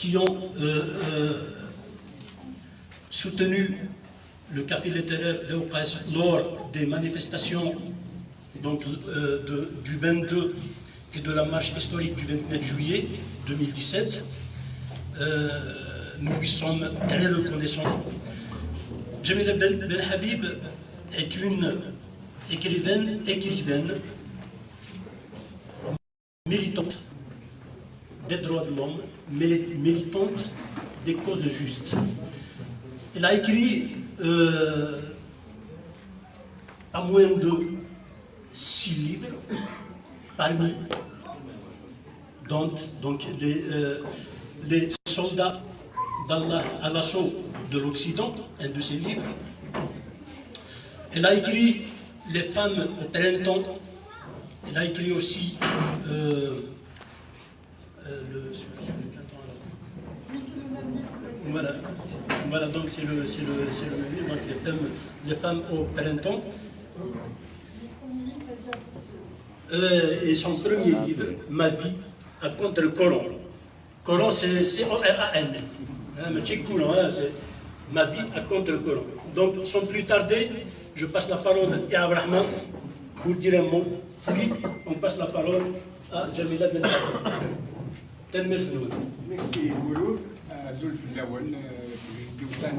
qui ont soutenu le café littéraire d'Aoukass lors des manifestations donc, du 22 et de la marche historique du 29 juillet 2017. Nous lui sommes très reconnaissants. Jamila Ben Habib est une écrivaine militante des droits de l'homme, militante des causes justes. Elle a écrit pas moins de 6 livres, parmi donc les soldats d'Allah à l'assaut de l'Occident, un de ses livres. Elle a écrit Les femmes au printemps. Elle a écrit aussi voilà, donc c'est le livre, donc les femmes au printemps. Et son premier livre, Ma vie à contre le Coran. Coran, c'est C-O-R-A-N. C'est Ma vie à contre le Coran. Donc, sans plus tarder, je passe la parole à Abraham pour dire un mot. Puis, on passe la parole à Jamila Ben Habib. Merci, Mouloud. Zulf Lawan,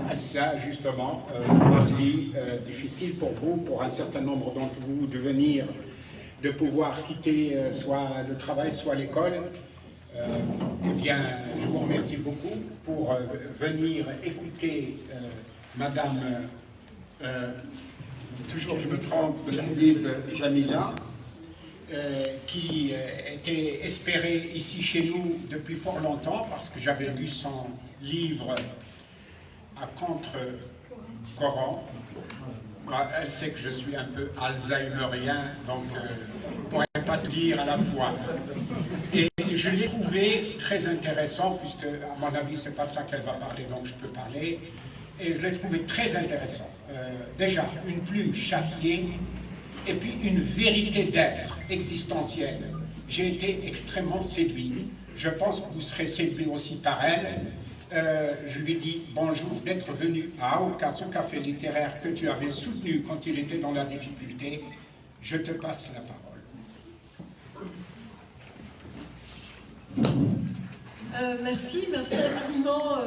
Assa, justement, mardi difficile pour vous, pour un certain nombre d'entre vous, de pouvoir quitter soit le travail, soit l'école. Eh bien, je vous remercie beaucoup pour venir écouter Madame, toujours je me trompe, Habib Jamila, qui était espérée ici chez nous depuis fort longtemps, parce que j'avais lu son livre à contre-Coran. Elle sait que je suis un peu alzheimerien, donc je ne pourrais pas tout dire à la fois. Et je l'ai trouvé très intéressant, puisque à mon avis, ce n'est pas de ça qu'elle va parler, donc je peux parler. Et je l'ai trouvé très intéressant. Déjà, une plume châtiée, et puis une vérité d'être existentielle. J'ai été extrêmement séduit. Je pense que vous serez séduit aussi par elle. Je lui dis bonjour d'être venu à Aoukass, au café littéraire que tu avais soutenu quand il était dans la difficulté. Je te passe la parole. Merci infiniment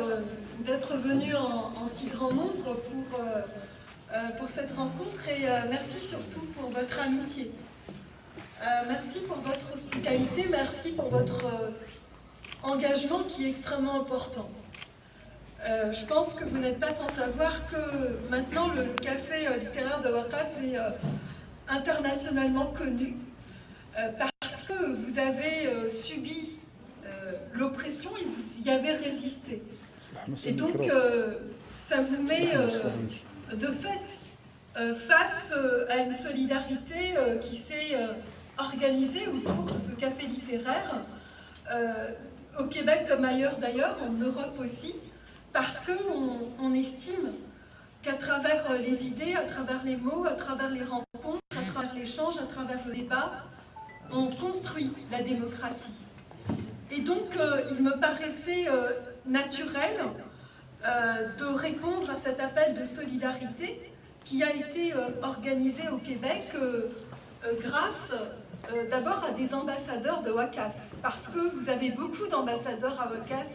d'être venu en si grand nombre pour cette rencontre et merci surtout pour votre amitié. Merci pour votre hospitalité, merci pour votre engagement qui est extrêmement important. Je pense que vous n'êtes pas sans savoir que maintenant le café littéraire de Aoukass est internationalement connu parce que vous avez subi l'oppression et vous y avez résisté. Et donc ça vous met de fait face à une solidarité qui s'est organisée autour de ce café littéraire au Québec comme ailleurs d'ailleurs, en Europe aussi, parce qu'on estime qu'à travers les idées, à travers les mots, à travers les rencontres, à travers l'échange, à travers le débat, on construit la démocratie. Et donc, il me paraissait naturel de répondre à cet appel de solidarité qui a été organisé au Québec grâce d'abord à des ambassadeurs de Aoukass, parce que vous avez beaucoup d'ambassadeurs à Aoukass,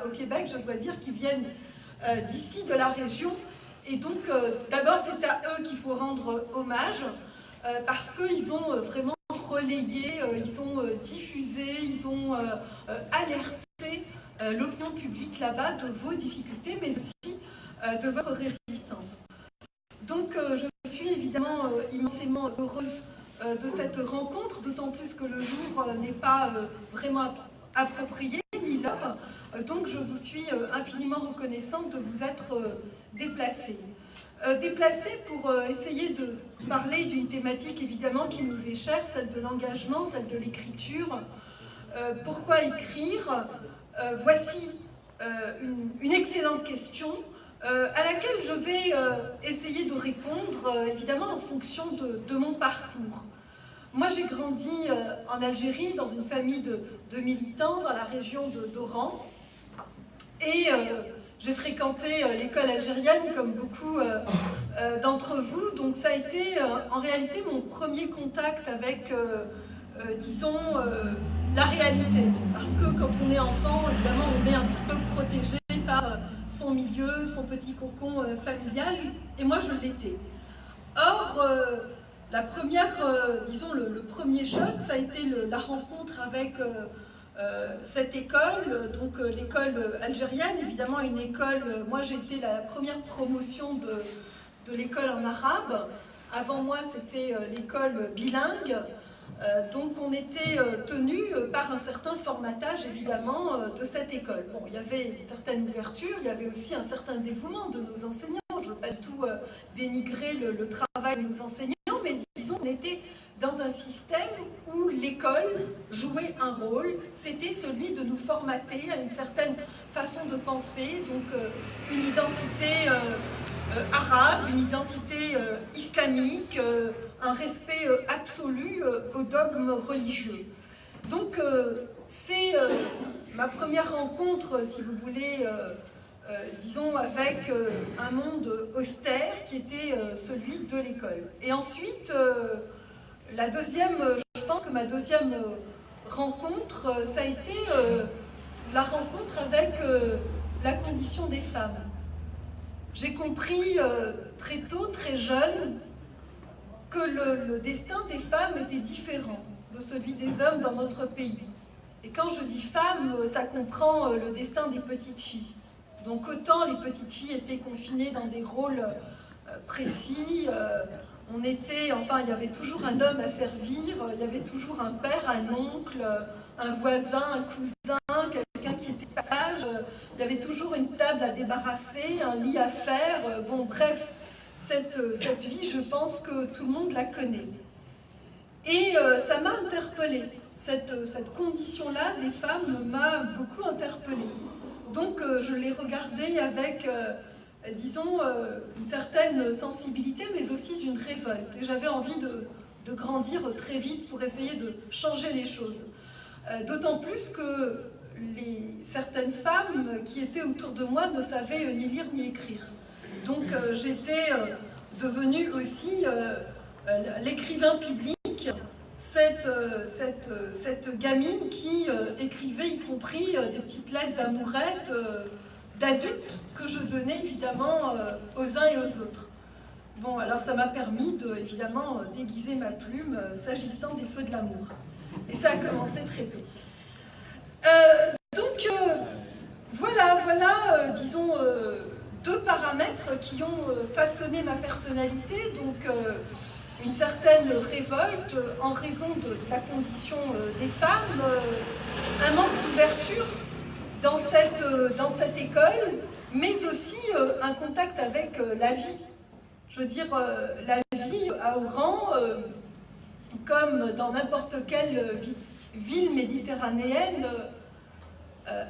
au Québec, je dois dire, qui viennent d'ici, de la région. Et donc, d'abord, c'est à eux qu'il faut rendre hommage, parce qu'ils ont vraiment relayé, ils ont diffusé, ils ont alerté l'opinion publique là-bas de vos difficultés, mais aussi de votre résistance. Donc, je suis évidemment immensément heureuse de cette rencontre, d'autant plus que le jour n'est pas vraiment approprié, ni l'heure. Donc je vous suis infiniment reconnaissante de vous être déplacée. Déplacée pour essayer de parler d'une thématique évidemment qui nous est chère, celle de l'engagement, celle de l'écriture. Pourquoi écrire? Voici une excellente question à laquelle je vais essayer de répondre, évidemment, en fonction de mon parcours. Moi, j'ai grandi en Algérie, dans une famille de militants, dans la région d'Oran. Et j'ai fréquenté l'école algérienne comme beaucoup d'entre vous, donc ça a été en réalité mon premier contact avec, disons, la réalité. Parce que quand on est enfant, évidemment, on est un petit peu protégé par son milieu, son petit cocon familial, et moi je l'étais. Or, la première, disons, le premier choc, ça a été la rencontre avec cette école, donc l'école algérienne, évidemment une école, moi j'ai été la première promotion de l'école en arabe. Avant moi, c'était l'école bilingue. Donc on était tenu par un certain formatage, évidemment, de cette école. Bon, il y avait une certaine ouverture, il y avait aussi un certain dévouement de nos enseignants. Je ne veux pas du tout dénigrer le travail de nos enseignants, mais disons qu'on était dans un système où l'école jouait un rôle, c'était celui de nous formater à une certaine façon de penser, donc une identité arabe, une identité islamique, un respect absolu aux dogmes religieux. Donc c'est ma première rencontre, si vous voulez, disons, avec un monde austère qui était celui de l'école. Et ensuite, la deuxième, je pense que ma deuxième rencontre, ça a été la rencontre avec la condition des femmes. J'ai compris très tôt, très jeune, que le destin des femmes était différent de celui des hommes dans notre pays. Et quand je dis femmes, ça comprend le destin des petites filles. Donc autant les petites filles étaient confinées dans des rôles précis, on était, enfin il y avait toujours un homme à servir, il y avait toujours un père, un oncle, un voisin, un cousin, quelqu'un qui était passage, il y avait toujours une table à débarrasser, un lit à faire, bon bref, cette vie, je pense que tout le monde la connaît. Et ça m'a interpellée, cette condition-là des femmes m'a beaucoup interpellée. Donc je l'ai regardée avec, disons, une certaine sensibilité, mais aussi d'une révolte. Et j'avais envie de grandir très vite pour essayer de changer les choses. D'autant plus que certaines femmes qui étaient autour de moi ne savaient ni lire ni écrire. Donc j'étais devenue aussi l'écrivain public, cette gamine qui écrivait y compris des petites lettres d'amourette d'adultes que je donnais évidemment aux uns et aux autres. Bon, alors ça m'a permis de, évidemment, déguiser ma plume s'agissant des feux de l'amour. Et ça a commencé très tôt. Donc voilà, disons, deux paramètres qui ont façonné ma personnalité. Donc une certaine révolte en raison de la condition des femmes, un manque d'ouverture dans cette école, mais aussi un contact avec la vie. Je veux dire, la vie à Oran, comme dans n'importe quelle ville méditerranéenne,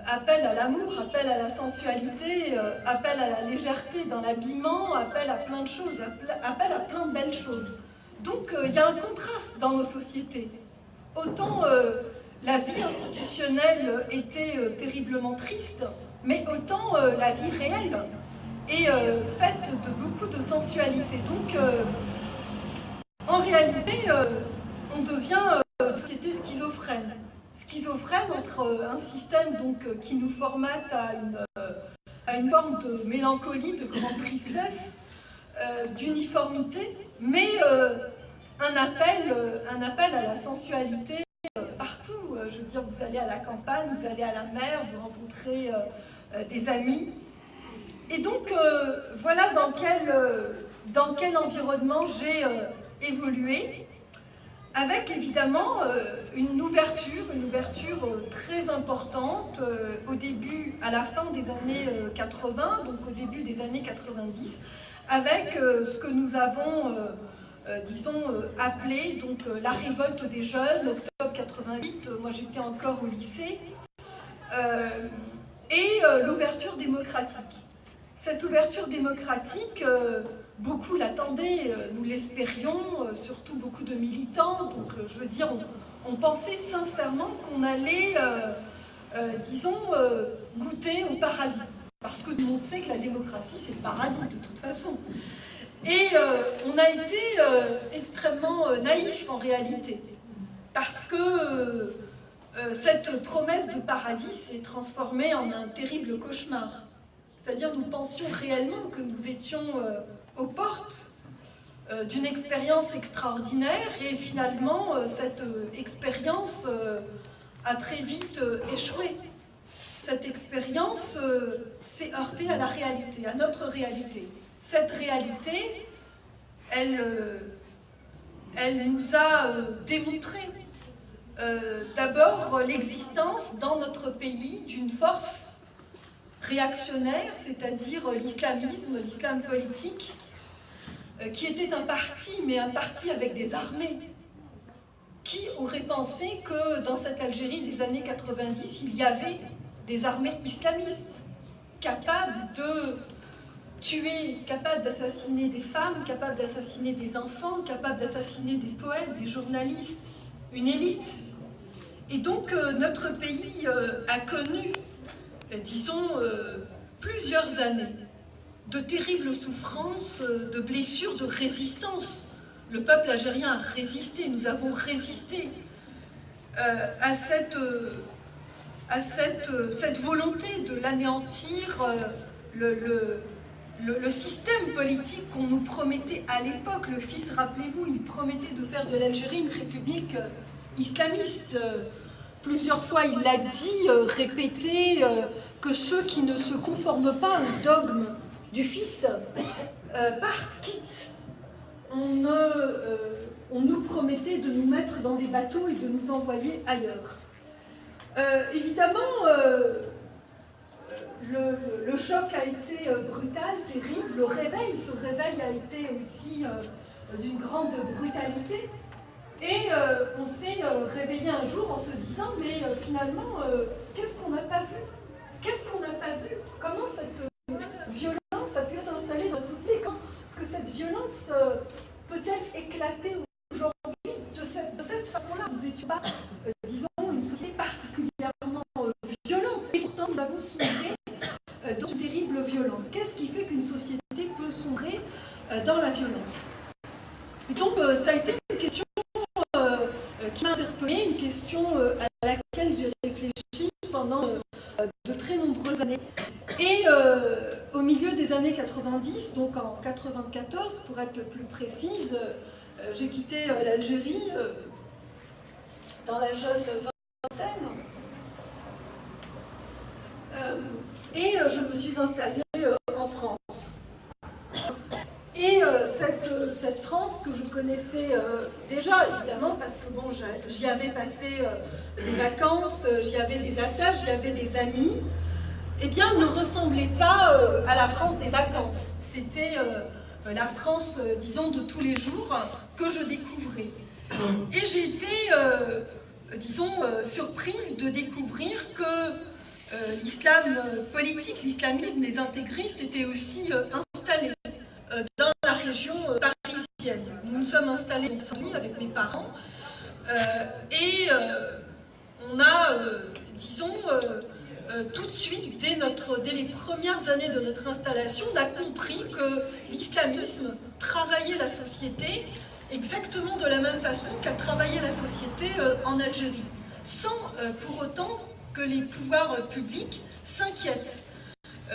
appelle à l'amour, appelle à la sensualité, appelle à la légèreté dans l'habillement, appelle à plein de choses, appelle à plein de belles choses. Donc il y a un contraste dans nos sociétés. Autant la vie institutionnelle était terriblement triste, mais autant la vie réelle est faite de beaucoup de sensualité. Donc en réalité, on devient une société schizophrène. Schizophrène entre un système donc, qui nous formate à une forme de mélancolie, de grande tristesse, d'uniformité, mais un appel à la sensualité partout. Je veux dire, vous allez à la campagne, vous allez à la mer, vous rencontrez des amis. Et donc, voilà dans quel environnement j'ai évolué, avec évidemment une ouverture très importante au début, à la fin des années 80, donc au début des années 90, avec ce que nous avons, disons, appelé donc, la révolte des jeunes, octobre 88, moi j'étais encore au lycée, et l'ouverture démocratique. Cette ouverture démocratique, beaucoup l'attendaient, nous l'espérions, surtout beaucoup de militants, donc je veux dire, on pensait sincèrement qu'on allait disons, goûter au paradis. Parce que tout le monde sait que la démocratie, c'est le paradis, de toute façon. Et on a été extrêmement naïf en réalité. Parce que cette promesse de paradis s'est transformée en un terrible cauchemar. C'est-à-dire, nous pensions réellement que nous étions aux portes d'une expérience extraordinaire, et finalement, cette expérience a très vite échoué. Cette expérience s'est heurtée à la réalité, à notre réalité. Cette réalité, elle nous a démontré d'abord l'existence dans notre pays d'une force réactionnaire, c'est-à-dire l'islamisme, l'islam politique, qui était un parti, mais un parti avec des armées. Qui aurait pensé que dans cette Algérie des années 90, il y avait des armées islamistes capables de tuer, capables d'assassiner des femmes, capables d'assassiner des enfants, capables d'assassiner des poètes, des journalistes, une élite. Et donc notre pays a connu, disons, plusieurs années de terribles souffrances, de blessures, de résistance. Le peuple algérien a résisté, nous avons résisté à cette volonté de l'anéantir, le système politique qu'on nous promettait à l'époque. Le fils, rappelez-vous, il promettait de faire de l'Algérie une république islamiste. Plusieurs fois, il l'a dit, répété, que ceux qui ne se conforment pas au dogme du fils quittent. On nous promettait de nous mettre dans des bateaux et de nous envoyer ailleurs. Évidemment, le choc a été brutal, terrible. Ce réveil a été aussi d'une grande brutalité. Et on s'est réveillé un jour en se disant, mais finalement, qu'est-ce qu'on n'a pas vu? Qu'est-ce qu'on n'a pas vu? Comment cette violence a pu s'installer dans notre société? Est-ce que cette violence peut-être éclater aujourd'hui de cette façon-là? Nous n'étions pas, disons, une société particulièrement violente. Et pourtant, nous avons sombré dans une terrible violence. Qu'est-ce qui fait qu'une société peut sombrer dans la violence? Et donc, ça a été une question qui m'a interpellée, une question à laquelle j'ai réfléchi pendant de très nombreuses années. Et au milieu des années 90, donc en 94 pour être plus précise, j'ai quitté l'Algérie dans la jeune vingtaine et je me suis installée en France. Et cette France que je connaissais déjà, évidemment, parce que bon, j'y avais passé des vacances, j'y avais des attaches, j'y avais des amis, eh bien, ne ressemblait pas à la France des vacances. C'était la France, disons, de tous les jours que je découvrais. Et j'ai été, disons, surprise de découvrir que l'islam politique, l'islamisme, les intégristes étaient aussi installés dans la région parisienne. Nous nous sommes installés en Saint-Denis avec mes parents et on a, disons, tout de suite, dès les premières années de notre installation, on a compris que l'islamisme travaillait la société exactement de la même façon qu'a travaillé la société en Algérie, sans pour autant que les pouvoirs publics s'inquiètent,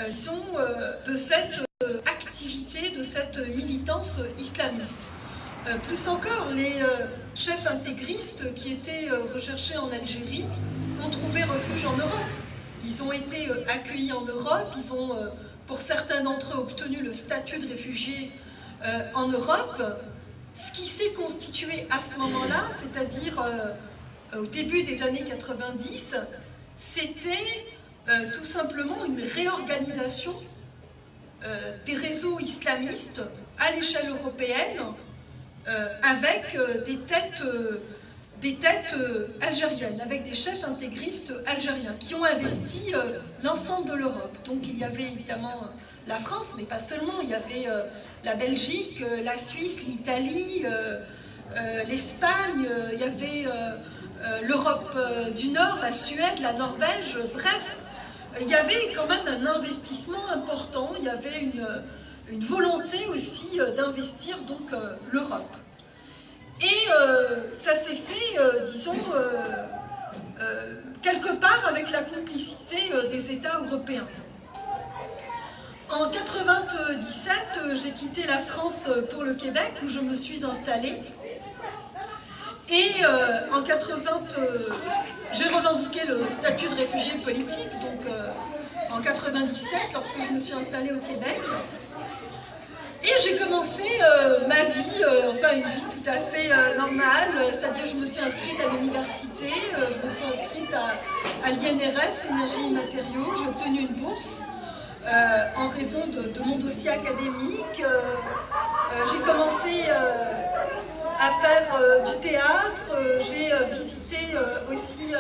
disons, de cette activité, de cette militance islamiste. Plus encore, les chefs intégristes qui étaient recherchés en Algérie ont trouvé refuge en Europe. Ils ont été accueillis en Europe, ils ont, pour certains d'entre eux, obtenu le statut de réfugiés en Europe. Ce qui s'est constitué à ce moment-là, c'est-à-dire au début des années 90, c'était tout simplement une réorganisation des réseaux islamistes à l'échelle européenne avec des têtes algériennes, avec des chefs intégristes algériens qui ont investi l'ensemble de l'Europe. Donc il y avait évidemment la France, mais pas seulement, il y avait la Belgique, la Suisse, l'Italie, l'Espagne, il y avait l'Europe du Nord, la Suède, la Norvège, bref, il y avait quand même un investissement important, il y avait une volonté aussi d'investir donc l'Europe. Et ça s'est fait, disons, quelque part avec la complicité des États européens. En 1997, j'ai quitté la France pour le Québec, où je me suis installée. Et en 80, j'ai revendiqué le statut de réfugié politique, donc en 97, lorsque je me suis installée au Québec. Et j'ai commencé ma vie, enfin une vie tout à fait normale, c'est-à-dire je me suis inscrite à l'université, je me suis inscrite à l'INRS, Énergie et Matériaux, j'ai obtenu une bourse en raison de mon dossier académique. J'ai commencé à faire du théâtre, j'ai visité aussi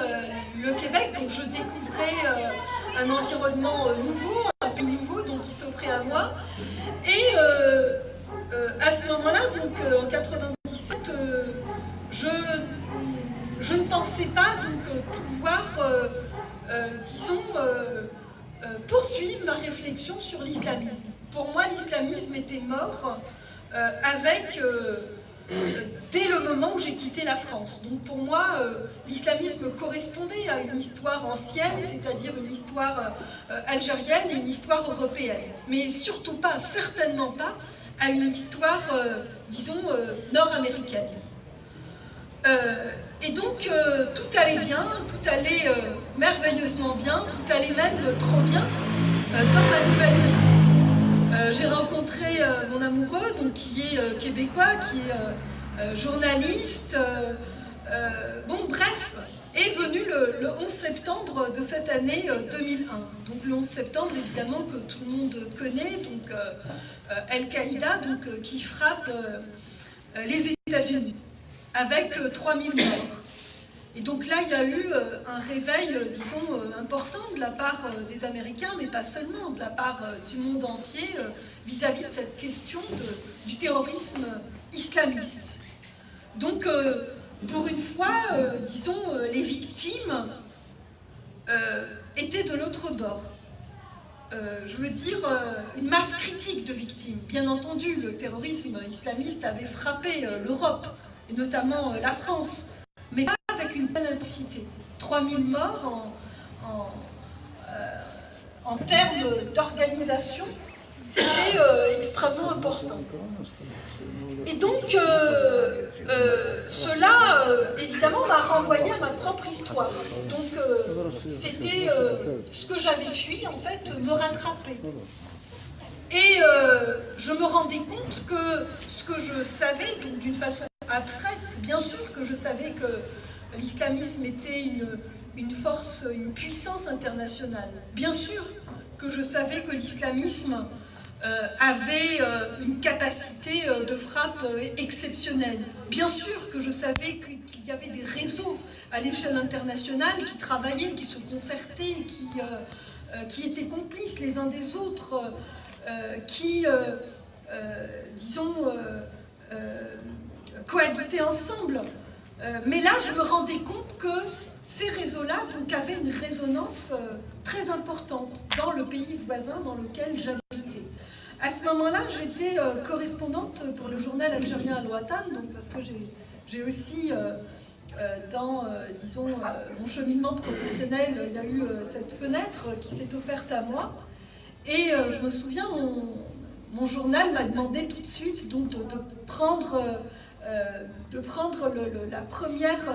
le Québec, donc je découvrais un environnement nouveau, un pays nouveau donc qui s'offrait à moi. Et à ce moment-là, donc en 97, je ne pensais pas donc pouvoir, disons, poursuivre ma réflexion sur l'islamisme. Pour moi, l'islamisme était mort dès le moment où j'ai quitté la France. Donc pour moi, l'islamisme correspondait à une histoire ancienne, c'est-à-dire une histoire algérienne et une histoire européenne. Mais surtout pas, certainement pas, à une histoire, disons, nord-américaine. Et donc tout allait bien, tout allait merveilleusement bien, tout allait même trop bien dans ma nouvelle vie. J'ai rencontré mon amoureux, donc, qui est québécois, qui est journaliste. Bon, bref, est venu le 11 septembre de cette année 2001. Donc le 11 septembre, évidemment, que tout le monde connaît, donc Al-Qaïda, donc, qui frappe les États-Unis, avec 3000 morts. Et donc là, il y a eu un réveil, disons, important de la part des Américains, mais pas seulement, de la part du monde entier, vis-à-vis de cette question du terrorisme islamiste. Donc, pour une fois, disons, les victimes étaient de l'autre bord. Je veux dire, une masse critique de victimes. Bien entendu, le terrorisme islamiste avait frappé l'Europe, et notamment la France, mais pas avec une telle intensité. 3000 morts en termes d'organisation, c'était extrêmement important. Et donc, cela, évidemment, m'a renvoyé à ma propre histoire. Donc, c'était ce que j'avais fui, en fait, me rattraper. Et je me rendais compte que ce que je savais, donc d'une façon abstraite, bien sûr que je savais que l'islamisme était une force, une puissance internationale. Bien sûr que je savais que l'islamisme avait une capacité de frappe exceptionnelle. Bien sûr que je savais qu'il y avait des réseaux à l'échelle internationale qui travaillaient, qui se concertaient, qui étaient complices les uns des autres, qui, disons, cohabitaient ensemble. Mais là, je me rendais compte que ces réseaux-là avaient une résonance très importante dans le pays voisin dans lequel j'habitais. À ce moment-là, j'étais correspondante pour le journal algérien Al-Watan, donc parce que j'ai aussi, dans, disons, mon cheminement professionnel, il y a eu cette fenêtre qui s'est offerte à moi. Et je me souviens, mon journal m'a demandé tout de suite donc, de prendre la première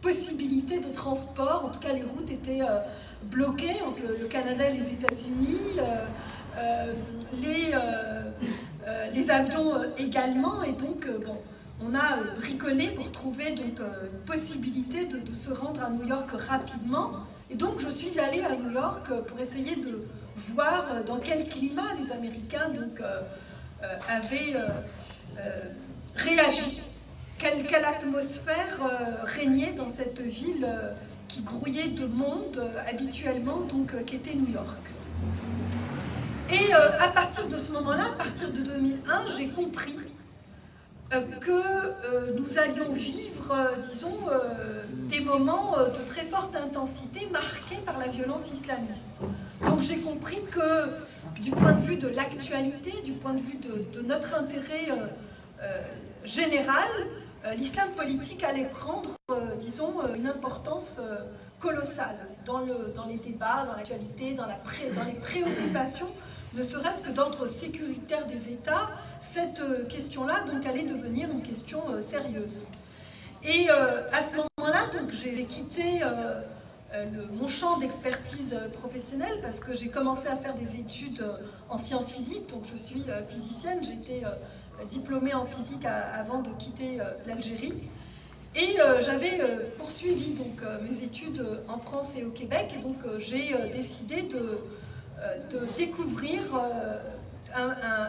possibilité de transport. En tout cas, les routes étaient bloquées entre le Canada et les États-Unis. Les avions également, et donc bon, on a bricolé pour trouver donc une possibilité de se rendre à New York rapidement. Et donc je suis allée à New York pour essayer de voir dans quel climat les Américains donc, avaient réagi, quelle atmosphère régnait dans cette ville qui grouillait de monde habituellement, donc qu'était New York. Et à partir de ce moment-là, à partir de 2001, j'ai compris que nous allions vivre, disons, des moments de très forte intensité marqués par la violence islamiste. Donc j'ai compris que, du point de vue de l'actualité, du point de vue de notre intérêt général, l'islam politique allait prendre, disons, une importance colossale dans les débats, dans l'actualité, dans les préoccupations, ne serait-ce que d'ordre sécuritaire des États. Cette question-là, donc, allait devenir une question sérieuse. Et à ce moment-là, donc, j'ai quitté mon champ d'expertise professionnelle parce que j'ai commencé à faire des études en sciences physiques. Donc, je suis physicienne, j'étais diplômée en physique avant de quitter l'Algérie. Et j'avais poursuivi donc, mes études en France et au Québec. Et donc, j'ai décidé de découvrir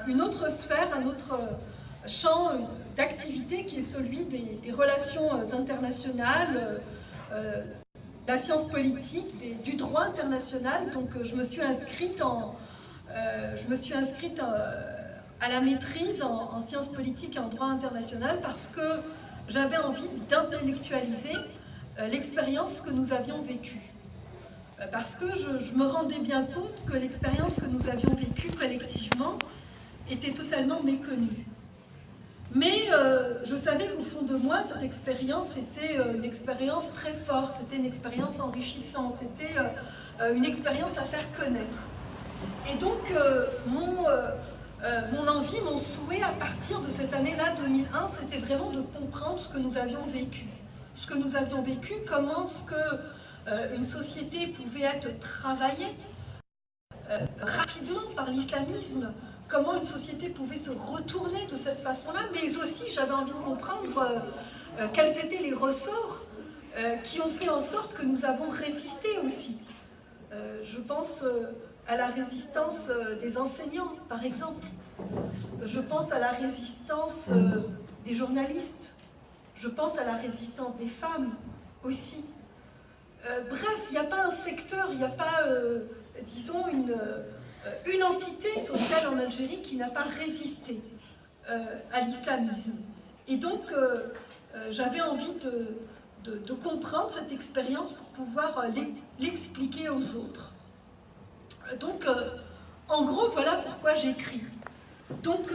une autre sphère, un autre champ d'activité qui est celui des relations internationales, de la science politique, du droit international. Donc je me suis inscrite à la maîtrise en sciences politiques et en droit international parce que j'avais envie d'intellectualiser l'expérience que nous avions vécue. Parce que je me rendais bien compte que l'expérience que nous avions vécue collectivement était totalement méconnue. Mais je savais qu'au fond de moi, cette expérience était une expérience très forte, était une expérience enrichissante, était une expérience à faire connaître. Et donc, mon envie, mon souhait à partir de cette année-là, 2001, c'était vraiment de comprendre ce que nous avions vécu. Ce que nous avions vécu, comment ce que une société pouvait être travaillée rapidement par l'islamisme, comment une société pouvait se retourner de cette façon-là, mais aussi j'avais envie de comprendre quels étaient les ressorts qui ont fait en sorte que nous avons résisté aussi. Je pense à la résistance des enseignants, par exemple. Je pense à la résistance des journalistes. Je pense à la résistance des femmes aussi. Bref, il n'y a pas un secteur, il n'y a pas, disons, une entité sociale en Algérie qui n'a pas résisté à l'islamisme. Et donc, j'avais envie de comprendre cette expérience pour pouvoir l'expliquer aux autres. Donc, en gros, voilà pourquoi j'écris. Donc,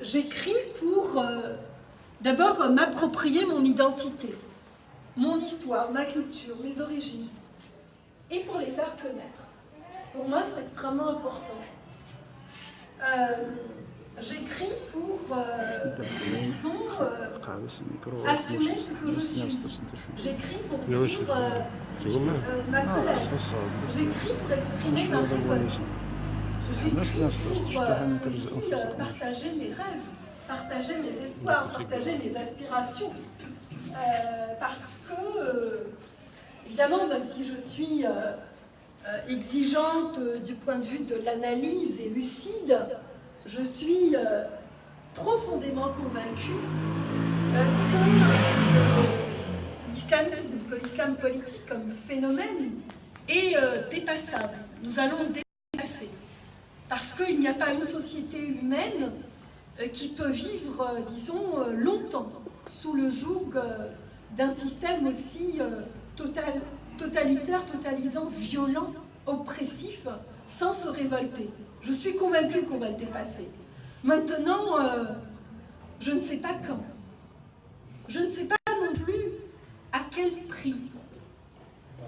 j'écris pour, d'abord, m'approprier mon identité, mon histoire, ma culture, mes origines, et pour les faire connaître. Pour moi, c'est extrêmement important. J'écris pour, disons, assumer ce que je suis. J'écris pour dire ma colère. J'écris pour exprimer ma révolte. J'écris pour aussi partager mes rêves, partager mes espoirs, partager mes aspirations. Parce que, évidemment, même si je suis exigeante du point de vue de l'analyse et lucide, je suis profondément convaincue que l'islam politique comme phénomène est dépassable. Nous allons dépasser. Parce qu'il n'y a pas une société humaine qui peut vivre, disons, longtemps sous le joug d'un système aussi totalitaire, totalisant, violent, oppressif, sans se révolter. Je suis convaincue qu'on va le dépasser. Maintenant, je ne sais pas quand. Je ne sais pas non plus à quel prix.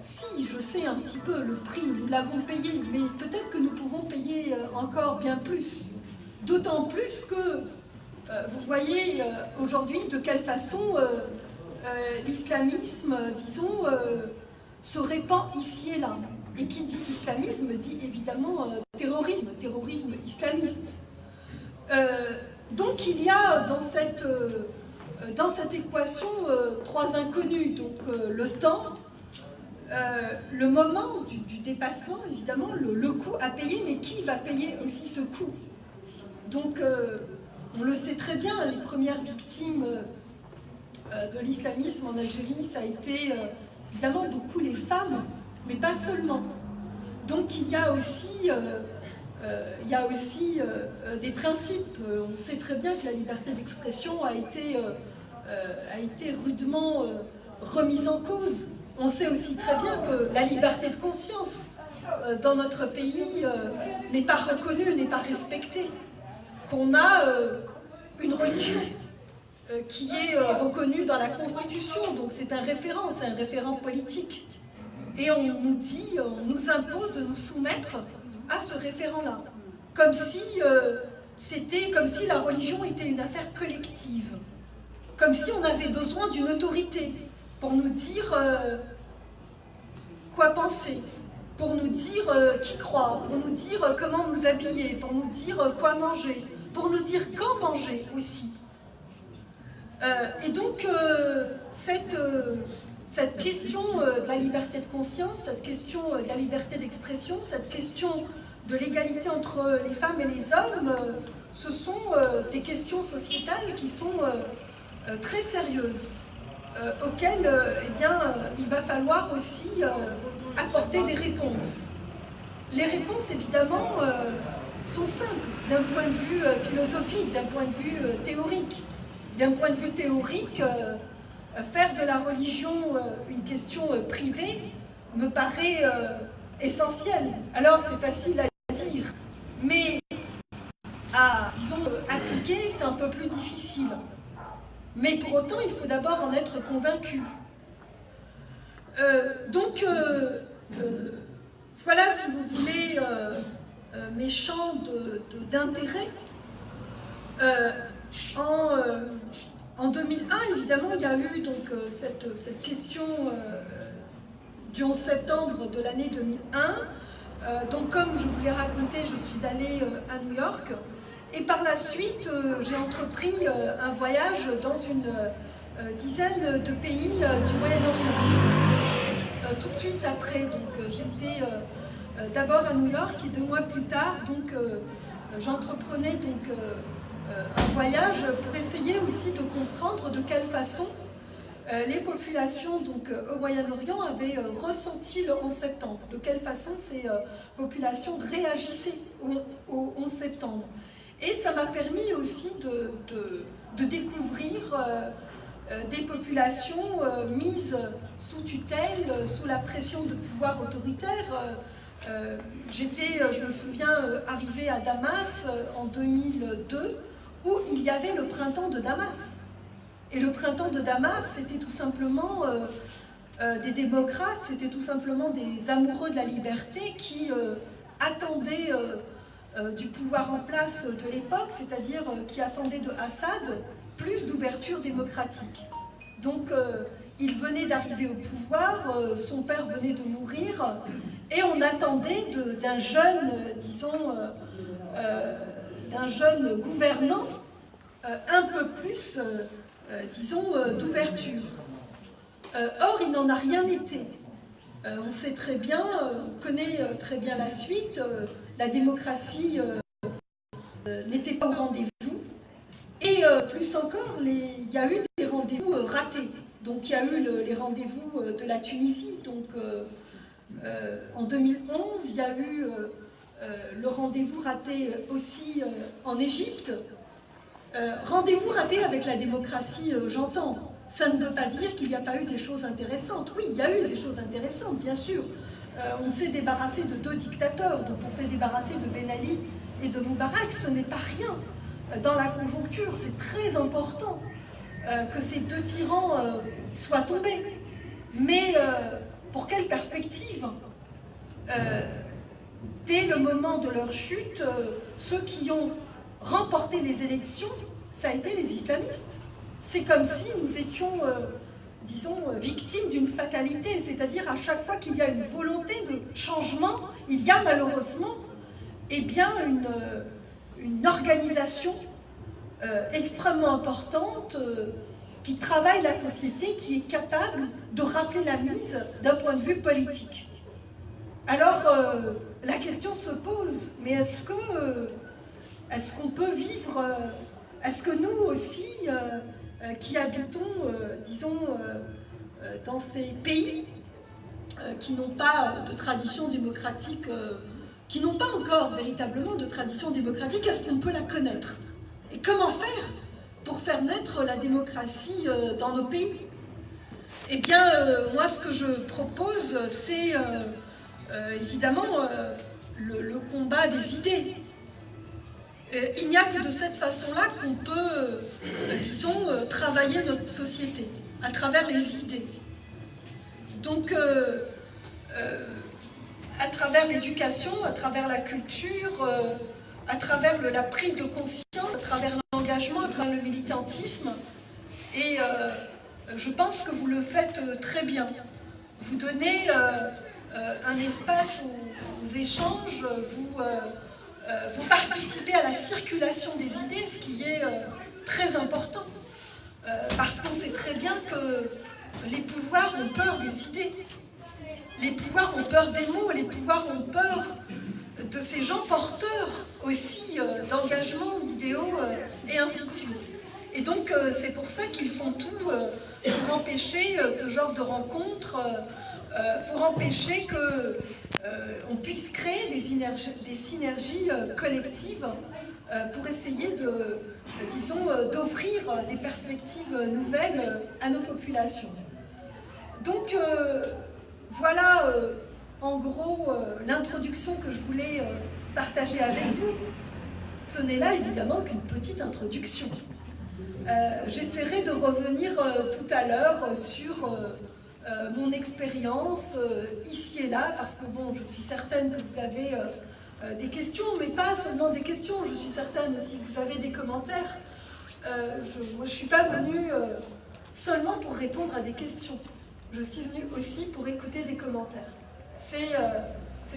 Si, je sais un petit peu le prix, nous l'avons payé, mais peut-être que nous pouvons payer encore bien plus. D'autant plus que vous voyez aujourd'hui de quelle façon l'islamisme, disons, se répand ici et là. Et qui dit islamisme dit évidemment terrorisme islamiste. Donc il y a dans cette équation trois inconnus, donc le temps, le moment du dépassement, évidemment, le coût à payer, mais qui va payer aussi ce coût? Donc on le sait très bien, les premières victimes de l'islamisme en Algérie, ça a été évidemment beaucoup les femmes, mais pas seulement. Donc il y a aussi il y a aussi des principes. On sait très bien que la liberté d'expression a été rudement remise en cause. On sait aussi très bien que la liberté de conscience dans notre pays n'est pas reconnue, n'est pas respectée. Qu'on a une religion qui est reconnue dans la Constitution, donc c'est un référent politique. Et on nous dit, on nous impose de nous soumettre à ce référent-là, comme si la religion était une affaire collective, comme si on avait besoin d'une autorité pour nous dire quoi penser, pour nous dire qui croire, pour nous dire comment nous habiller, pour nous dire quoi manger, pour nous dire quand manger aussi. Et donc cette question de la liberté de conscience, cette question de la liberté d'expression, cette question de l'égalité entre les femmes et les hommes, ce sont des questions sociétales qui sont très sérieuses, auxquelles il va falloir aussi apporter des réponses. Les réponses, évidemment, sont simples d'un point de vue philosophique, d'un point de vue théorique. D'un point de vue théorique, faire de la religion une question privée me paraît essentiel. Alors c'est facile à dire, mais à, disons, appliquer, c'est un peu plus difficile. Mais pour autant, il faut d'abord en être convaincu. Voilà, si vous voulez, mes champs d'intérêt. En 2001, évidemment, il y a eu donc cette question du 11 septembre de l'année 2001. Donc, comme je vous l'ai raconté, je suis allée à New York. Et par la suite, j'ai entrepris un voyage dans une dizaine de pays du Moyen-Orient. Tout de suite après, donc j'étais d'abord à New York et 2 mois plus tard, donc j'entreprenais donc un voyage pour essayer aussi de comprendre de quelle façon les populations donc, au Moyen-Orient avaient ressenti le 11 septembre, de quelle façon ces populations réagissaient au 11 septembre. Et ça m'a permis aussi de découvrir des populations mises sous tutelle, sous la pression de pouvoirs autoritaires. Je me souviens, arrivée à Damas en 2002, où il y avait le printemps de Damas. Et le printemps de Damas, c'était tout simplement des démocrates, c'était tout simplement des amoureux de la liberté qui attendaient du pouvoir en place de l'époque, c'est-à-dire qui attendaient de Assad plus d'ouverture démocratique. Donc, il venait d'arriver au pouvoir, son père venait de mourir, et on attendait d'un jeune, disons, d'un jeune gouvernant un peu plus, disons, d'ouverture. Or, il n'en a rien été. On sait très bien, on connaît très bien la suite, la démocratie n'était pas au rendez-vous. Et plus encore, il y a eu des rendez-vous ratés. Donc, il y a eu les rendez-vous de la Tunisie. Donc, en 2011, il y a eu le rendez-vous raté aussi en Égypte. Rendez-vous raté avec la démocratie, j'entends. Ça ne veut pas dire qu'il n'y a pas eu des choses intéressantes. Oui, il y a eu des choses intéressantes, bien sûr. On s'est débarrassé de 2 dictateurs, donc on s'est débarrassé de Ben Ali et de Moubarak. Ce n'est pas rien dans la conjoncture. C'est très important que ces 2 tyrans soient tombés. Mais pour quelle perspective? Dès le moment de leur chute, ceux qui ont remporté les élections, ça a été les islamistes. C'est comme si nous étions, disons, victimes d'une fatalité, c'est-à-dire à chaque fois qu'il y a une volonté de changement, il y a malheureusement bien une organisation extrêmement importante qui travaille la société, qui est capable de rappeler la mise d'un point de vue politique. Alors, la question se pose, mais est-ce qu'on peut vivre, est-ce que nous aussi, qui habitons, disons, dans ces pays qui n'ont pas de tradition démocratique qui n'ont pas encore véritablement de tradition démocratique, est-ce qu'on peut la connaître? Et comment faire pour faire naître la démocratie dans nos pays? Eh bien, moi, ce que je propose, c'est évidemment le combat des idées. Il n'y a que de cette façon-là qu'on peut, disons, travailler notre société, à travers les idées. Donc, à travers l'éducation, à travers la culture, à travers la prise de conscience, à travers l'engagement, à travers le militantisme. Et je pense que vous le faites très bien. Vous donnez un espace aux échanges, vous participez à la circulation des idées, ce qui est très important. Parce qu'on sait très bien que les pouvoirs ont peur des idées. Les pouvoirs ont peur des mots, les pouvoirs ont peur de ces gens porteurs aussi d'engagement, d'idéaux et ainsi de suite. Et donc c'est pour ça qu'ils font tout pour empêcher ce genre de rencontres, pour empêcher qu'on puisse créer des synergies collectives pour essayer disons, d'offrir des perspectives nouvelles à nos populations. Donc voilà en gros l'introduction que je voulais partager avec vous. Ce n'est là évidemment qu'une petite introduction. J'essaierai de revenir tout à l'heure sur mon expérience ici et là, parce que bon, je suis certaine que vous avez des questions, mais pas seulement des questions, je suis certaine aussi que vous avez des commentaires. Moi, je ne suis pas venue seulement pour répondre à des questions. Je suis venue aussi pour écouter des commentaires. C'est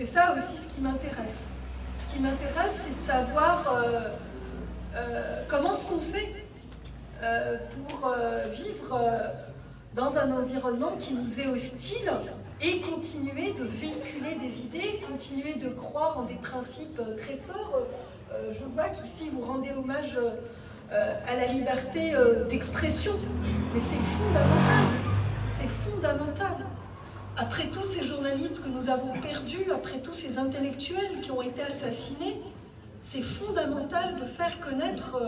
ça aussi ce qui m'intéresse. Ce qui m'intéresse, c'est de savoir comment est-ce qu'on fait pour vivre dans un environnement qui nous est hostile et continuer de véhiculer des idées, continuer de croire en des principes très forts. Je vois qu'ici vous rendez hommage à la liberté d'expression, mais c'est fondamental. C'est fondamental. Après tous ces journalistes que nous avons perdus, après tous ces intellectuels qui ont été assassinés, c'est fondamental de faire connaître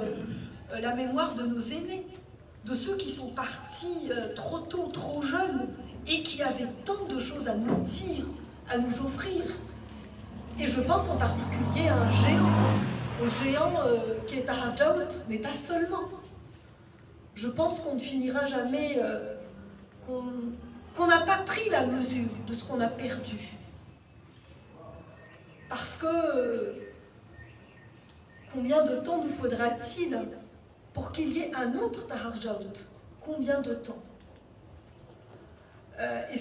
la mémoire de nos aînés, de ceux qui sont partis trop tôt, trop jeunes, et qui avaient tant de choses à nous dire, à nous offrir. Et je pense en particulier à un géant, au géant qui est Arjaout, mais pas seulement. Je pense qu'on ne finira jamais, qu'on n'a pas pris la mesure de ce qu'on a perdu. Parce que combien de temps nous faudra-t-il pour qu'il y ait un autre Arjaout? Combien de temps? Et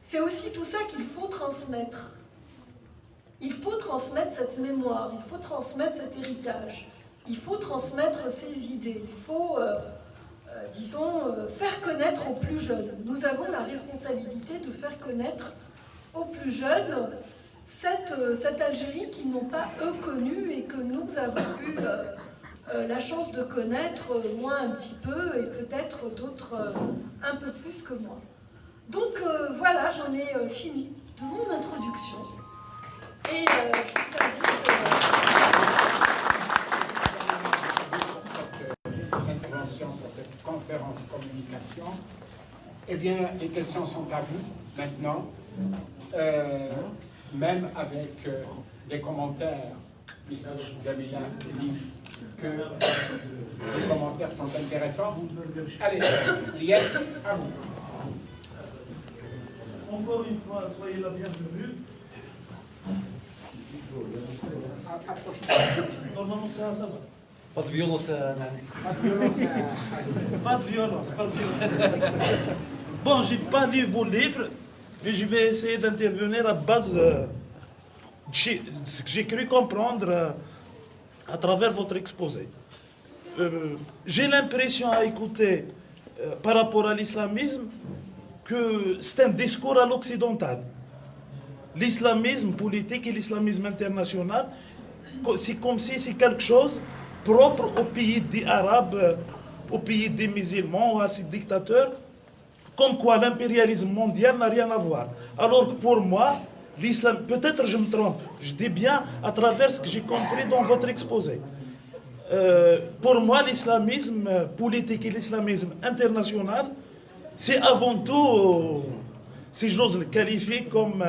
c'est aussi tout ça qu'il faut transmettre. Il faut transmettre cette mémoire, il faut transmettre cet héritage, il faut transmettre ces idées, il faut, disons, faire connaître aux plus jeunes. Nous avons la responsabilité de faire connaître aux plus jeunes cette Algérie qu'ils n'ont pas, eux, connue et que nous avons eu la chance de connaître, moi un petit peu, et peut-être d'autres un peu plus que moi. Donc voilà, j'en ai fini de mon introduction. Et je vous invite... Intervention pour cette conférence communication. Eh bien, les questions sont à vous maintenant, même avec des commentaires, puisque Jamila dit que les commentaires sont intéressants. Allez, Lies, à vous. Encore une fois, soyez la bienvenue. Normalement, ça va. Pas de violence, Pas de violence, pas de violence. Bon, j'ai pas lu vos livres, mais je vais essayer d'intervenir à base de ce que j'ai cru comprendre à travers votre exposé. J'ai l'impression à écouter par rapport à l'islamisme que c'est un discours à l'occidental. L'islamisme politique et l'islamisme international, c'est comme si c'est quelque chose propre aux pays dits arabes, aux pays des musulmans, à ces dictateurs, comme quoi l'impérialisme mondial n'a rien à voir. Alors que pour moi, l'islam, peut-être je me trompe, je dis bien à travers ce que j'ai compris dans votre exposé. Pour moi, l'islamisme politique et l'islamisme international, c'est avant tout, si j'ose le qualifier, comme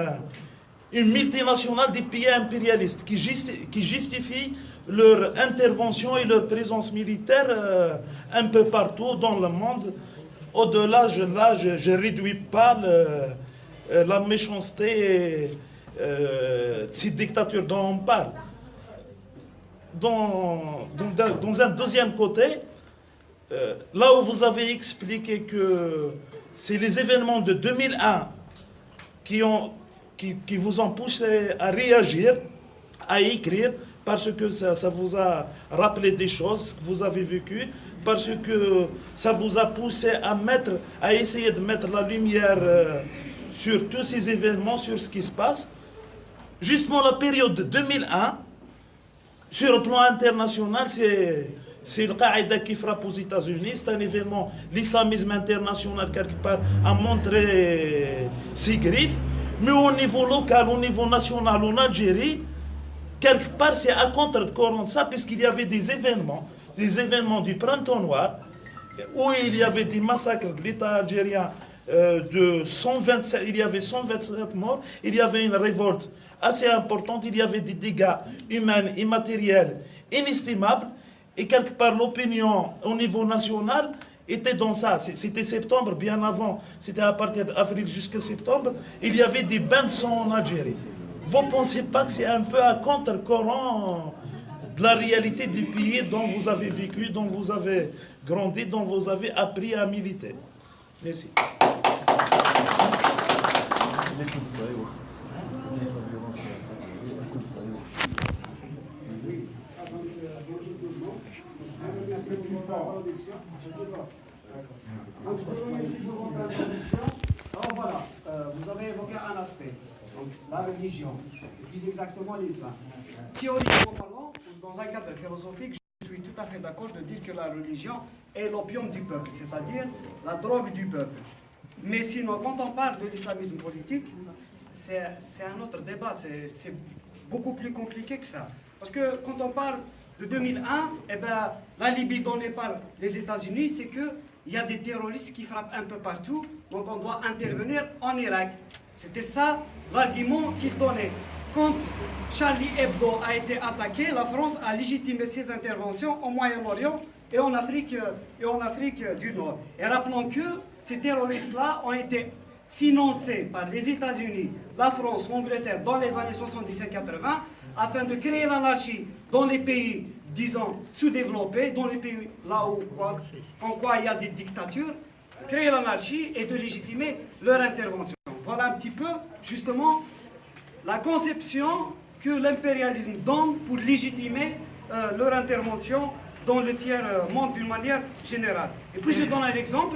une multinationale des pays impérialistes qui justifient leur intervention et leur présence militaire un peu partout dans le monde. Au-delà, je ne réduis pas la méchanceté de ces dictatures dont on parle. Dans un deuxième côté, là où vous avez expliqué que c'est les événements de 2001 qui vous ont poussé à réagir, à écrire, parce que ça vous a rappelé des choses que vous avez vécues, parce que ça vous a poussé à essayer de mettre la lumière sur tous ces événements, sur ce qui se passe. Justement, la période de 2001, sur le plan international, c'est le Qaïda qui frappe aux États-Unis. C'est un événement, l'islamisme international, quelque part, a montré ses griffes. Mais au niveau local, au niveau national, en Algérie, quelque part, c'est à contre-courant de ça, puisqu'il y avait des événements du Printemps Noir, où il y avait des massacres de l'État algérien il y avait 127 morts, il y avait une révolte assez importante, il y avait des dégâts humains et matériels inestimables, et quelque part l'opinion au niveau national était dans ça. C'était septembre, bien avant, c'était à partir d'avril jusqu'à septembre, il y avait des bains de sang en Algérie. Vous ne pensez pas que c'est un peu à contre-courant de la réalité du pays dont vous avez vécu, dont vous avez grandi, dont vous avez appris à militer? Merci. Alors voilà, vous avez évoqué un aspect, donc la religion, et plus exactement l'islam. Théoriquement parlant, dans un cadre philosophique, je suis tout à fait d'accord de dire que la religion est l'opium du peuple, c'est-à-dire la drogue du peuple. Mais sinon, quand on parle de l'islamisme politique, c'est un autre débat, c'est beaucoup plus compliqué que ça. Parce que quand on parle de 2001, eh ben, la Libye donnée par les États-Unis, c'est qu'il y a des terroristes qui frappent un peu partout, donc on doit intervenir en Irak. C'était ça l'argument qu'ils donnaient. Quand Charlie Hebdo a été attaqué, la France a légitimé ses interventions au Moyen-Orient et en Afrique du Nord. Et rappelons que ces terroristes-là ont été financés par les États-Unis, la France, l'Angleterre dans les années 70 et 80 afin de créer l'anarchie dans les pays, disons, sous-développés, dans les pays là où en quoi il y a des dictatures, créer l'anarchie et de légitimer leur intervention. Voilà un petit peu, justement, la conception que l'impérialisme donne pour légitimer leur intervention dans le tiers-monde d'une manière générale. Et puis je donne un exemple.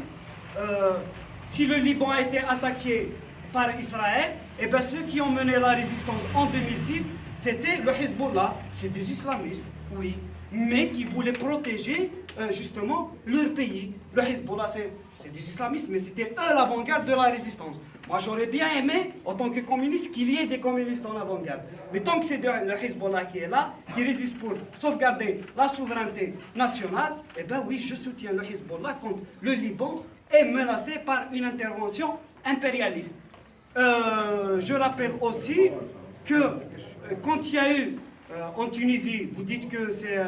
Si le Liban a été attaqué par Israël, et bien ceux qui ont mené la résistance en 2006, c'était le Hezbollah, c'est des islamistes, oui, mais qui voulaient protéger justement leur pays. Le Hezbollah, c'est des islamistes, mais c'était eux l'avant-garde de la résistance. Moi, j'aurais bien aimé, en tant que communiste, qu'il y ait des communistes en avant-garde. Mais tant que c'est le Hezbollah qui est là, qui résiste pour sauvegarder la souveraineté nationale, eh bien oui, je soutiens le Hezbollah quand le Liban est menacé par une intervention impérialiste. Je rappelle aussi que quand il y a eu en Tunisie, vous dites que c'est,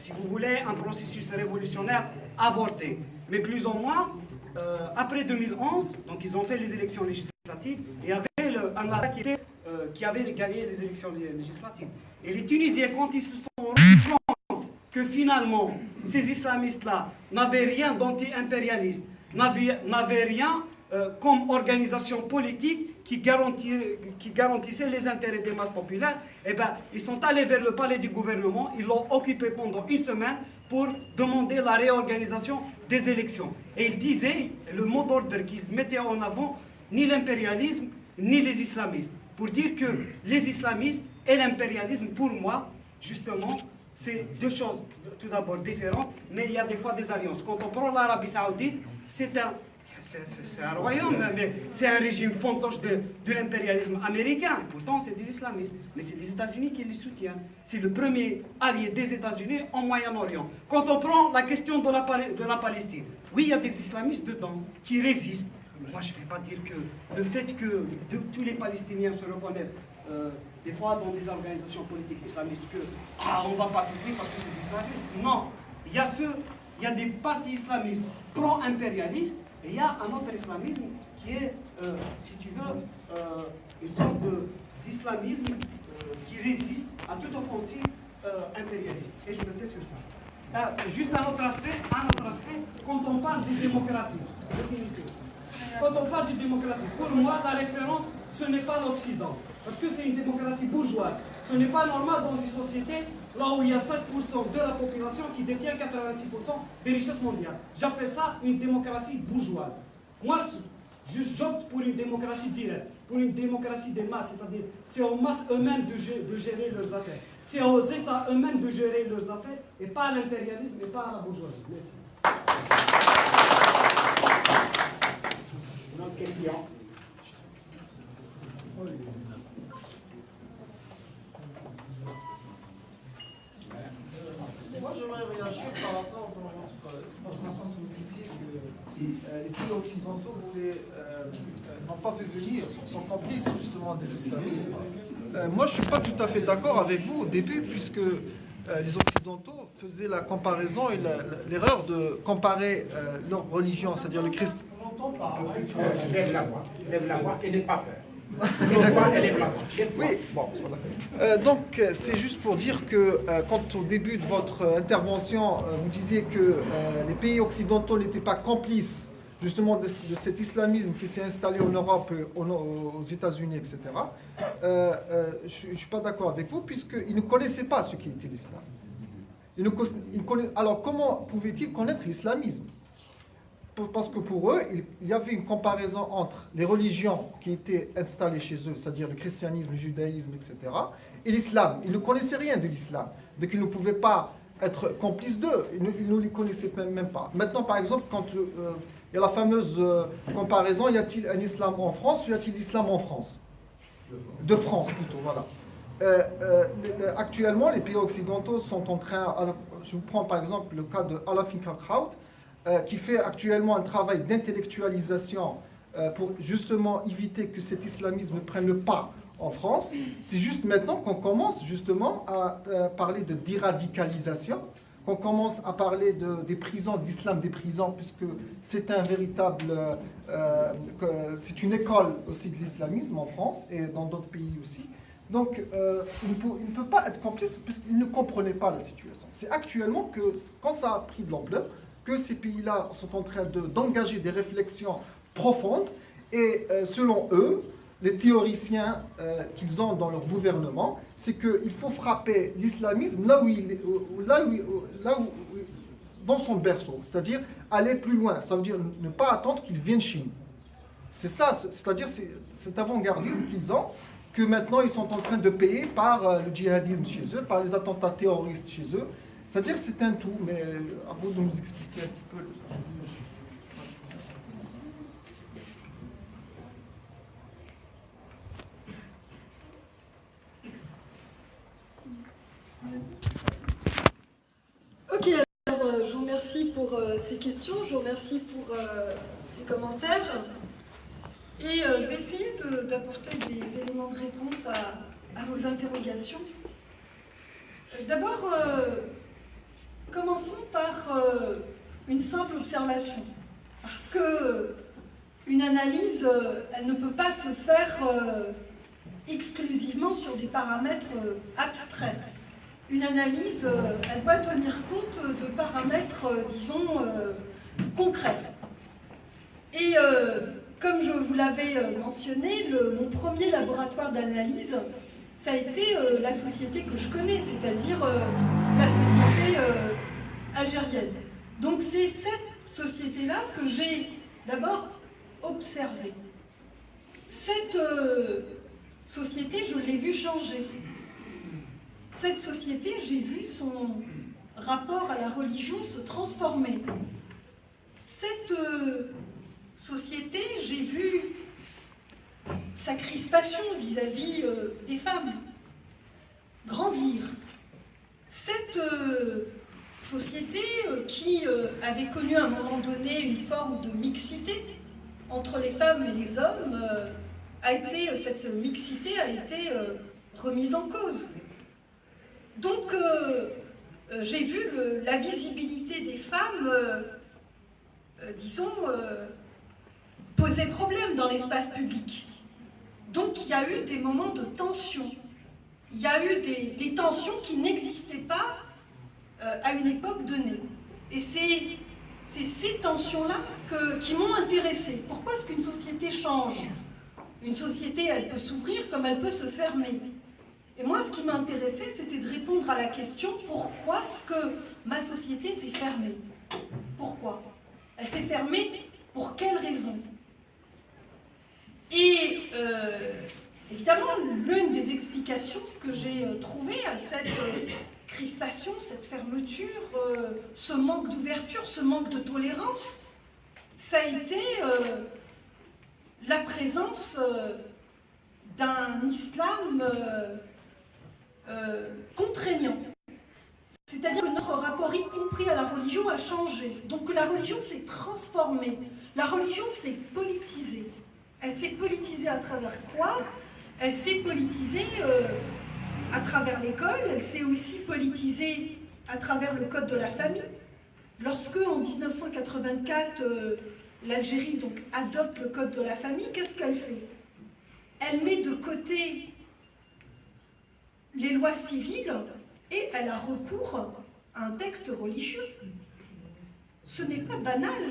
si vous voulez, un processus révolutionnaire avorté. Mais plus ou moins, après 2011, donc ils ont fait les élections législatives, et il y avait un Arab qui avait gagné les élections législatives. Et les Tunisiens, quand ils se sont rendus compte que finalement, ces islamistes-là n'avaient rien d'anti-impérialiste, n'avaient rien comme organisation politique qui garantissait les intérêts des masses populaires, eh ben, ils sont allés vers le palais du gouvernement, ils l'ont occupé pendant une semaine pour demander la réorganisation des élections. Et ils disaient, le mot d'ordre qu'ils mettaient en avant, ni l'impérialisme, ni les islamistes. Pour dire que les islamistes et l'impérialisme, pour moi, justement, c'est deux choses tout d'abord différentes, mais il y a des fois des alliances. Quand on prend l'Arabie Saoudite, c'est c'est un royaume, mais c'est un régime fantoche de l'impérialisme américain. Pourtant, c'est des islamistes. Mais c'est les États-Unis qui les soutiennent. C'est le premier allié des États-Unis en Moyen-Orient. Quand on prend la question de la Palestine, oui, il y a des islamistes dedans qui résistent. Moi, je ne vais pas dire que le fait que tous les Palestiniens se reconnaissent, des fois dans des organisations politiques islamistes, on ne va pas soutenir parce que c'est des islamistes. Non, il y a des partis islamistes pro-impérialistes et il y a un autre islamisme qui est, si tu veux, une sorte d'islamisme qui résiste à toute offensive impérialiste. Et je me tais sur ça. Juste un autre aspect, quand on parle de démocratie, je finis sur ça. Quand on parle de démocratie, pour moi, la référence, ce n'est pas l'Occident. Parce que c'est une démocratie bourgeoise. Ce n'est pas normal dans une société là où il y a 5% de la population qui détient 86% des richesses mondiales. J'appelle ça une démocratie bourgeoise. Moi, j'opte pour une démocratie directe, pour une démocratie des masses, c'est-à-dire c'est aux masses eux-mêmes de gérer leurs affaires. C'est aux États eux-mêmes de gérer leurs affaires et pas à l'impérialisme et pas à la bourgeoisie. Merci. Une autre question. Moi, j'aimerais réagir par rapport à votre exposition quand vous disiez que les pays occidentaux n'ont pas fait venir, sont complices justement des islamistes. Moi, je ne suis pas tout à fait d'accord avec vous au début, puisque les Occidentaux faisaient la comparaison et l'erreur de comparer leur religion, c'est-à-dire le christ. Lève la voix, et n'aie pas peur. Oui, bon, voilà. Donc c'est juste pour dire que quand au début de votre intervention, vous disiez que les pays occidentaux n'étaient pas complices justement de cet islamisme qui s'est installé en Europe, aux États-Unis, etc. Je ne suis pas d'accord avec vous, puisqu'ils ne connaissaient pas ce qu'était l'islam. Alors comment pouvaient-ils connaître l'islamisme ? Parce que pour eux, il y avait une comparaison entre les religions qui étaient installées chez eux, c'est-à-dire le christianisme, le judaïsme, etc., et l'islam. Ils ne connaissaient rien de l'islam, donc ils ne pouvaient pas être complices d'eux, ils ne les connaissaient même pas. Maintenant, par exemple, quand il y a la fameuse comparaison, y a-t-il un islam en France ou y a-t-il l'islam en France ? De France, plutôt, voilà. Actuellement, les pays occidentaux sont en train, je vous prends par exemple le cas de Ala Finkielkraut, qui fait actuellement un travail d'intellectualisation pour justement éviter que cet islamisme prenne le pas en France. C'est juste maintenant qu'on commence justement à parler de déradicalisation, qu'on commence à parler des prisons, d'islam des prisons, puisque c'est un véritable, c'est une école aussi de l'islamisme en France et dans d'autres pays aussi. Donc, il ne peut pas être complice puisqu'il ne comprenait pas la situation. C'est actuellement que, quand ça a pris de l'ampleur, que ces pays-là sont en train d'engager des réflexions profondes et selon eux, les théoriciens qu'ils ont dans leur gouvernement, c'est qu'il faut frapper l'islamisme dans son berceau, c'est-à-dire aller plus loin, ça veut dire ne pas attendre qu'il vienne chez nous. C'est ça, c'est-à-dire cet avant-gardisme qu'ils ont, que maintenant ils sont en train de payer par le djihadisme chez eux, par les attentats terroristes chez eux. C'est-à-dire que c'est un tout, mais à vous de nous expliquer un petit peu ça. Ok, alors je vous remercie pour ces questions, je vous remercie pour ces commentaires. Et je vais essayer d'apporter des éléments de réponse à vos interrogations. D'abord, commençons par une simple observation. Parce que une analyse, elle ne peut pas se faire exclusivement sur des paramètres abstraits. Une analyse, elle doit tenir compte de paramètres, disons, concrets. Et comme je vous l'avais mentionné, mon premier laboratoire d'analyse, ça a été la société que je connais, c'est-à-dire la société algérienne. Donc c'est cette société-là que j'ai d'abord observée. Cette société, je l'ai vue changer. Cette société, j'ai vu son rapport à la religion se transformer. Cette société, j'ai vu sa crispation vis-à-vis des femmes grandir. Cette société qui avait connu à un moment donné une forme de mixité entre les femmes et les hommes, cette mixité a été remise en cause. Donc, j'ai vu la visibilité des femmes, disons, poser problème dans l'espace public. Donc, il y a eu des moments de tension. Il y a eu des tensions qui n'existaient pas à une époque donnée. Et c'est ces tensions-là qui m'ont intéressée. Pourquoi est-ce qu'une société change? Une société, elle peut s'ouvrir comme elle peut se fermer. Et moi, ce qui m'intéressait, c'était de répondre à la question « Pourquoi est-ce que ma société s'est fermée ?» Pourquoi? Elle s'est fermée pour quelles raisons? Et évidemment, l'une des explications que j'ai trouvées à cette crispation, cette fermeture, ce manque d'ouverture, ce manque de tolérance, ça a été la présence d'un islam contraignant. C'est-à-dire que notre rapport, y compris à la religion, a changé. Donc la religion s'est transformée. La religion s'est politisée. Elle s'est politisée à travers quoi? Elle s'est politisée à travers l'école, elle s'est aussi politisée à travers le code de la famille. Lorsque, en 1984, l'Algérie donc adopte le code de la famille, qu'est-ce qu'elle fait? Elle met de côté les lois civiles et elle a recours à un texte religieux. Ce n'est pas banal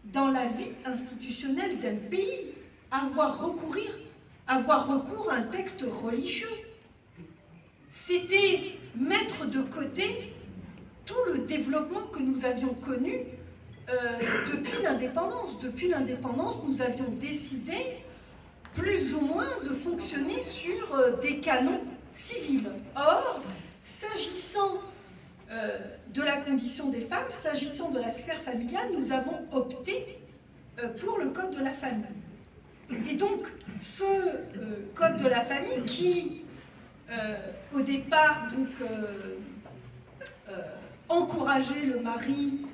dans la vie institutionnelle d'un pays avoir recours à un texte religieux. C'était mettre de côté tout le développement que nous avions connu depuis l'indépendance. Depuis l'indépendance, nous avions décidé plus ou moins de fonctionner sur des canons civils. Or, s'agissant de la condition des femmes, s'agissant de la sphère familiale, nous avons opté pour le code de la famille. Et donc, ce code de la famille qui, au départ, donc, encourageait le mari,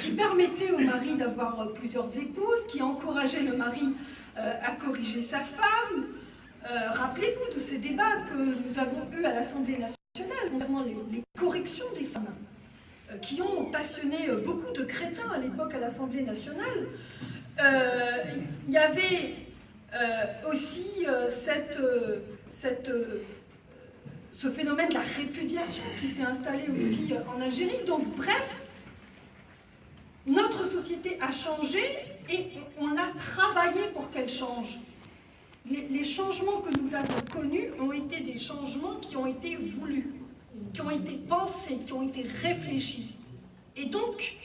qui permettait au mari d'avoir plusieurs épouses, qui encourageait le mari à corriger sa femme. Rappelez-vous de ces débats que nous avons eus à l'Assemblée nationale concernant les corrections des femmes, qui ont passionné beaucoup de crétins à l'époque à l'Assemblée nationale. Il y avait aussi ce phénomène de la répudiation qui s'est installé aussi en Algérie. Donc bref, notre société a changé et on a travaillé pour qu'elle change. Les changements que nous avons connus ont été des changements qui ont été voulus, qui ont été pensés, qui ont été réfléchis. Et donc,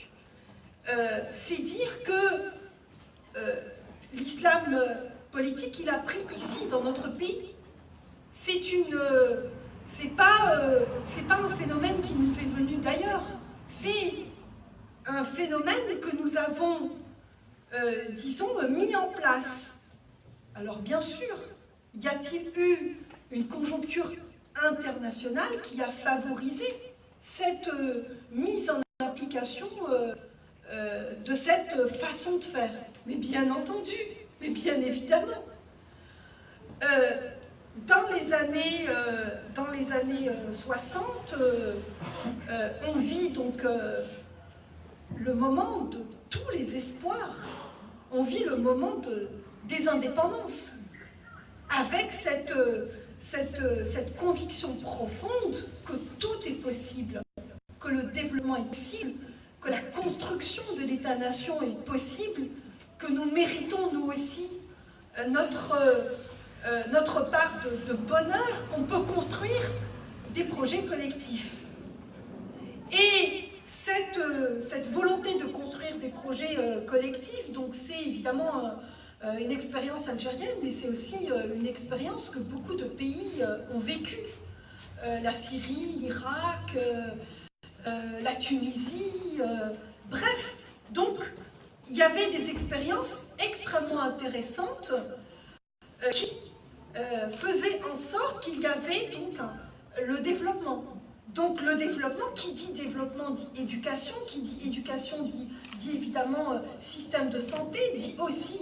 c'est dire que l'islam politique, il a pris ici, dans notre pays. C'est pas un phénomène qui nous est venu d'ailleurs. C'est un phénomène que nous avons, disons, mis en place. Alors bien sûr, y a-t-il eu une conjoncture internationale qui a favorisé cette mise en application de cette façon de faire? Mais bien entendu, mais bien évidemment. Dans les années 60, on vit donc le moment de tous les espoirs. On vit le moment des indépendances, avec cette conviction profonde que tout est possible, que le développement est possible, que la construction de l'État-nation est possible, que nous méritons, nous aussi, notre part de bonheur, qu'on peut construire des projets collectifs. Et cette volonté de construire des projets collectifs, donc c'est évidemment une expérience algérienne, mais c'est aussi une expérience que beaucoup de pays ont vécue. La Syrie, l'Irak, la Tunisie, bref. Donc, il y avait des expériences extrêmement intéressantes qui faisaient en sorte qu'il y avait donc le développement. Donc le développement, qui dit développement dit éducation, qui dit éducation dit évidemment système de santé, dit aussi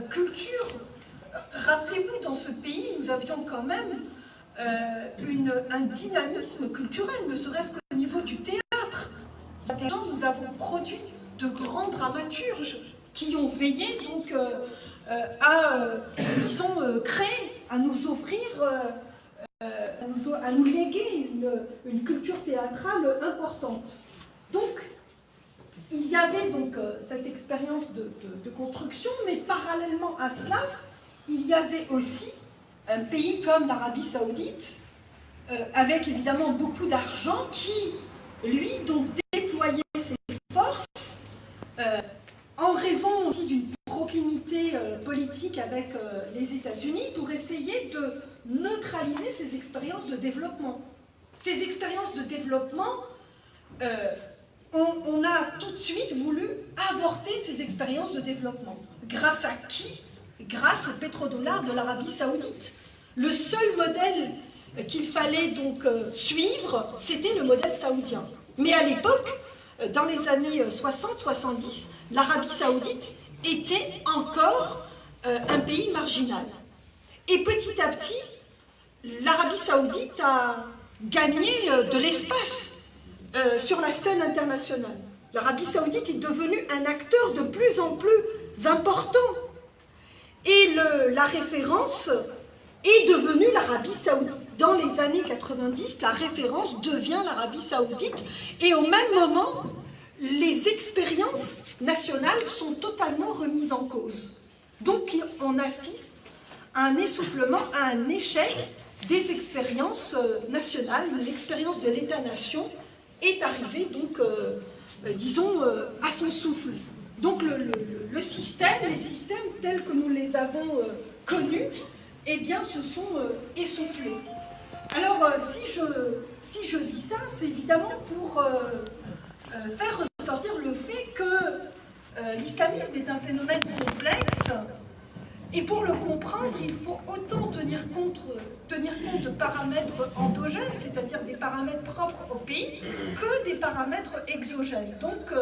culture. Rappelez-vous, dans ce pays, nous avions quand même un dynamisme culturel, ne serait-ce qu'au niveau du théâtre. Il y a des gens, nous avons produit de grands dramaturges qui ont veillé donc disons, créer, à nous offrir, à nous léguer une culture théâtrale importante. Donc, il y avait donc cette expérience de construction, mais parallèlement à cela, il y avait aussi un pays comme l'Arabie Saoudite, avec évidemment beaucoup d'argent, qui, lui, donc déployait ses forces en raison aussi d'une proximité politique avec les États-Unis pour essayer de neutraliser ces expériences de développement. Ces expériences de développement, on a tout de suite voulu avorter ces expériences de développement. Grâce à qui? Grâce au pétrodollar de l'Arabie Saoudite. Le seul modèle qu'il fallait donc suivre, c'était le modèle saoudien. Mais à l'époque, dans les années 60-70, l'Arabie Saoudite était encore un pays marginal. Et petit à petit, l'Arabie Saoudite a gagné de l'espace sur la scène internationale. L'Arabie Saoudite est devenue un acteur de plus en plus important. Et la référence est devenue l'Arabie Saoudite. Dans les années 90, la référence devient l'Arabie Saoudite. Et au même moment, les expériences nationales sont totalement remises en cause. Donc on assiste à un essoufflement, à un échec des expériences nationales. L'expérience de l'État-nation est arrivée, donc, disons, à son souffle. Donc les systèmes tels que nous les avons connus, eh bien, se sont essoufflés. Alors, si je dis ça, c'est évidemment pour faire ressortir le fait que l'islamisme est un phénomène complexe, et pour le comprendre, il faut autant tenir compte de paramètres endogènes, c'est-à-dire des paramètres propres au pays, que des paramètres exogènes. Donc,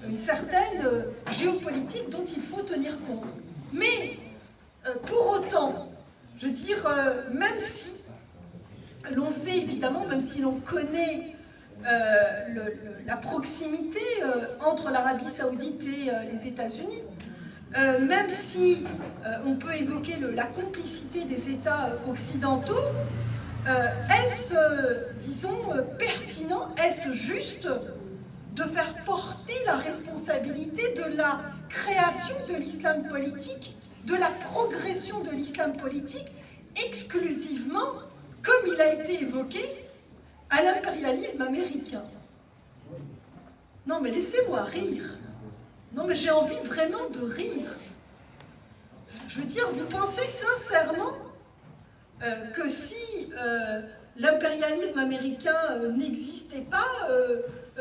une certaine géopolitique dont il faut tenir compte. Mais, pour autant, je veux dire, même si l'on sait évidemment, même si l'on connaît la proximité entre l'Arabie Saoudite et les États-Unis, même si on peut évoquer la complicité des États occidentaux, est-ce, disons, pertinent, est-ce juste de faire porter la responsabilité de la création de l'islam politique, de la progression de l'islam politique, exclusivement, comme il a été évoqué, à l'impérialisme américain? Non mais laissez-moi rire. Non mais j'ai envie vraiment de rire. Je veux dire, vous pensez sincèrement que si l'impérialisme américain n'existait pas,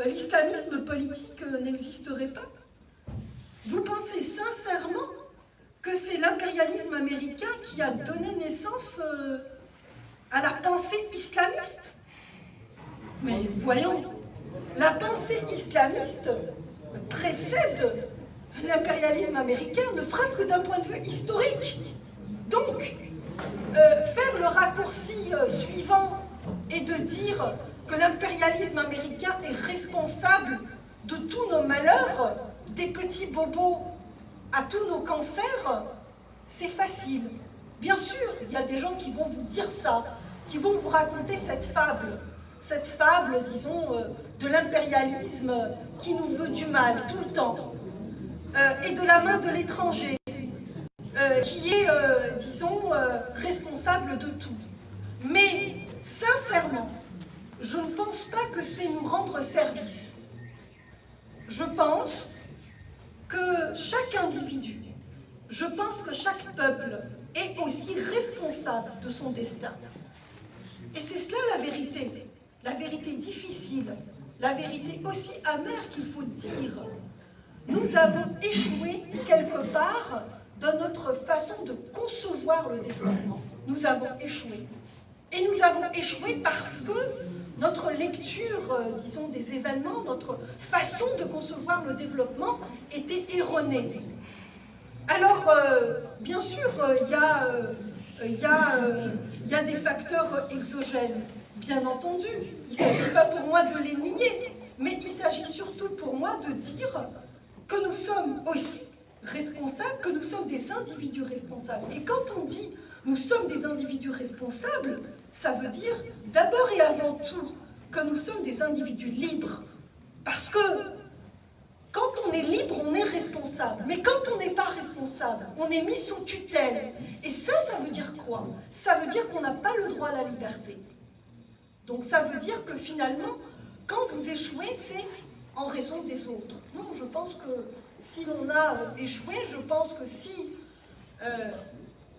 l'islamisme politique n'existerait pas? Vous pensez sincèrement que c'est l'impérialisme américain qui a donné naissance à la pensée islamiste? Mais voyons, la pensée islamiste précède l'impérialisme américain, ne serait-ce que d'un point de vue historique. Donc, faire le raccourci suivant et de dire que l'impérialisme américain est responsable de tous nos malheurs, des petits bobos à tous nos cancers, c'est facile. Bien sûr, il y a des gens qui vont vous dire ça, qui vont vous raconter cette fable, disons, de l'impérialisme qui nous veut du mal tout le temps, et de la main de l'étranger, qui est, disons, responsable de tout. Mais, sincèrement, je ne pense pas que c'est nous rendre service. Je pense que chaque individu, je pense que chaque peuple est aussi responsable de son destin. Et c'est cela la vérité difficile, la vérité aussi amère qu'il faut dire. nous avons échoué quelque part dans notre façon de concevoir le développement. Nous avons échoué. Et nous avons échoué parce que notre lecture, disons, des événements, notre façon de concevoir le développement était erronée. Alors, bien sûr, il y a des facteurs exogènes, bien entendu. Il ne s'agit pas pour moi de les nier, mais il s'agit surtout pour moi de dire que nous sommes aussi responsables, que nous sommes des individus responsables. Et quand on dit nous sommes des individus responsables, ça veut dire d'abord et avant tout que nous sommes des individus libres. Parce que quand on est libre, on est responsable. Mais quand on n'est pas responsable, on est mis sous tutelle. Et ça veut dire quoi? Ça veut dire qu'on n'a pas le droit à la liberté. Donc ça veut dire que finalement, quand vous échouez, c'est en raison des autres. Non, je pense que si l'on a échoué, je pense que si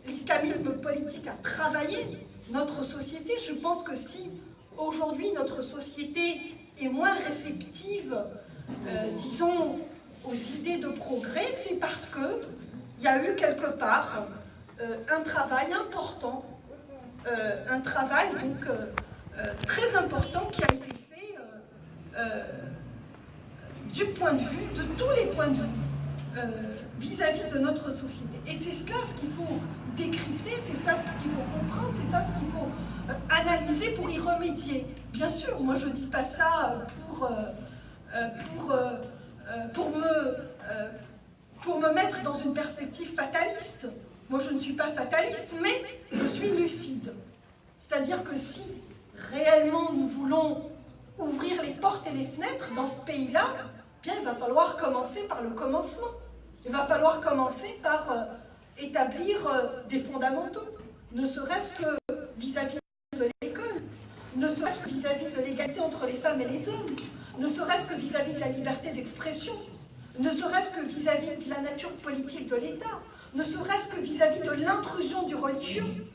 l'islamisme politique a travaillé notre société, je pense que si aujourd'hui notre société est moins réceptive, disons, aux idées de progrès, c'est parce qu'il y a eu quelque part un travail important, un travail donc très important qui a été fait du point de vue, de tous les points de vue, vis-à-vis de notre société. Et c'est cela ce qu'il faut décrypter, c'est ça ce qu'il faut comprendre, c'est ça ce qu'il faut analyser pour y remédier. Bien sûr, moi je ne dis pas ça pour me mettre dans une perspective fataliste. Moi je ne suis pas fataliste, mais je suis lucide. C'est-à-dire que si réellement nous voulons ouvrir les portes et les fenêtres dans ce pays-là, bien il va falloir commencer par le commencement. Il va falloir commencer par établir des fondamentaux, ne serait-ce que vis-à-vis de l'école, ne serait-ce que vis-à-vis de l'égalité entre les femmes et les hommes, ne serait-ce que vis-à-vis de la liberté d'expression, ne serait-ce que vis-à-vis de la nature politique de l'État, ne serait-ce que vis-à-vis de l'intrusion du religieux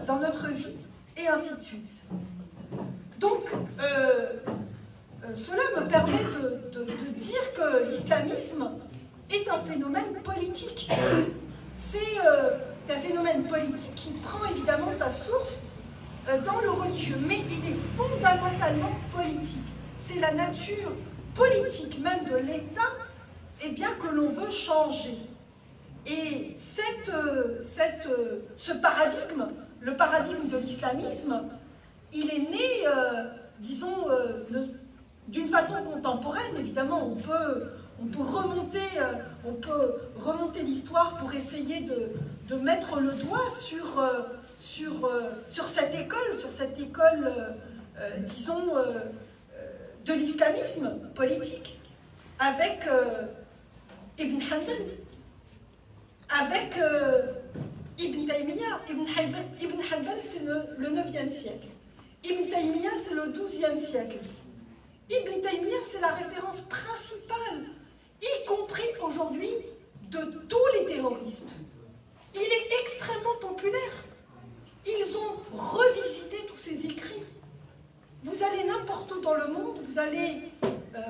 dans notre vie, et ainsi de suite. Donc, cela me permet de dire que l'islamisme est un phénomène politique. C'est un phénomène politique qui prend évidemment sa source dans le religieux, mais il est fondamentalement politique. C'est la nature politique même de l'État que l'on veut changer. Et ce paradigme, le paradigme de l'islamisme, il est né, disons, d'une façon contemporaine. Évidemment, on peut remonter l'histoire pour essayer de mettre le doigt sur cette école, disons, de l'islamisme politique, avec Ibn Hanbal, avec Ibn Taymiyyah. Ibn Hanbal, c'est le 9e siècle. Ibn Taymiyyah, c'est le 12e siècle. Ibn Taymiyyah, c'est la référence principale, y compris aujourd'hui, de tous les terroristes. Il est extrêmement populaire. Ils ont revisité tous ses écrits. Vous allez n'importe où dans le monde, vous allez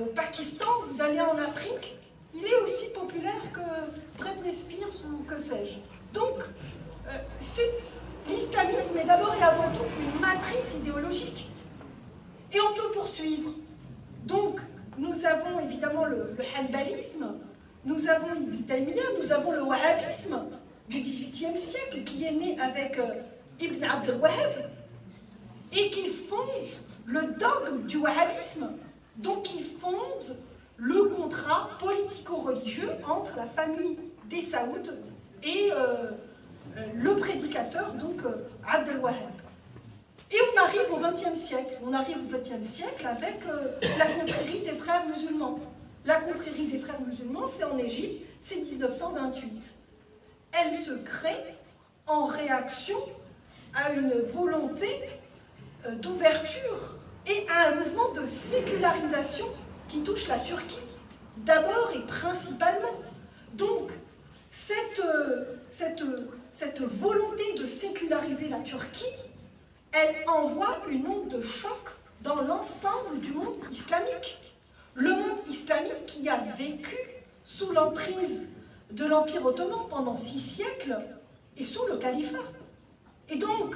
au Pakistan, vous allez en Afrique, il est aussi populaire que Britney Spears ou que sais-je. Donc, l'islamisme est d'abord et avant tout une matrice idéologique. Et on peut poursuivre. Donc, nous avons évidemment le hanbalisme, nous avons Ibn Taymiyyah, nous avons le wahhabisme du XVIIIe siècle qui est né avec Ibn Abd al-Wahhab et qui fonde le dogme du wahhabisme. Donc, il fonde le contrat politico-religieux entre la famille des Saouds et le prédicateur, donc Abd al-Wahhab. Et on arrive au XXe siècle. On arrive au XXe siècle avec la confrérie des frères musulmans. La confrérie des frères musulmans, c'est en Égypte, c'est 1928. Elle se crée en réaction à une volonté d'ouverture et à un mouvement de sécularisation qui touche la Turquie, d'abord et principalement. Donc, cette volonté de séculariser la Turquie, elle envoie une onde de choc dans l'ensemble du monde islamique. Le monde islamique qui a vécu sous l'emprise de l'Empire ottoman pendant 6 siècles et sous le califat. Et donc,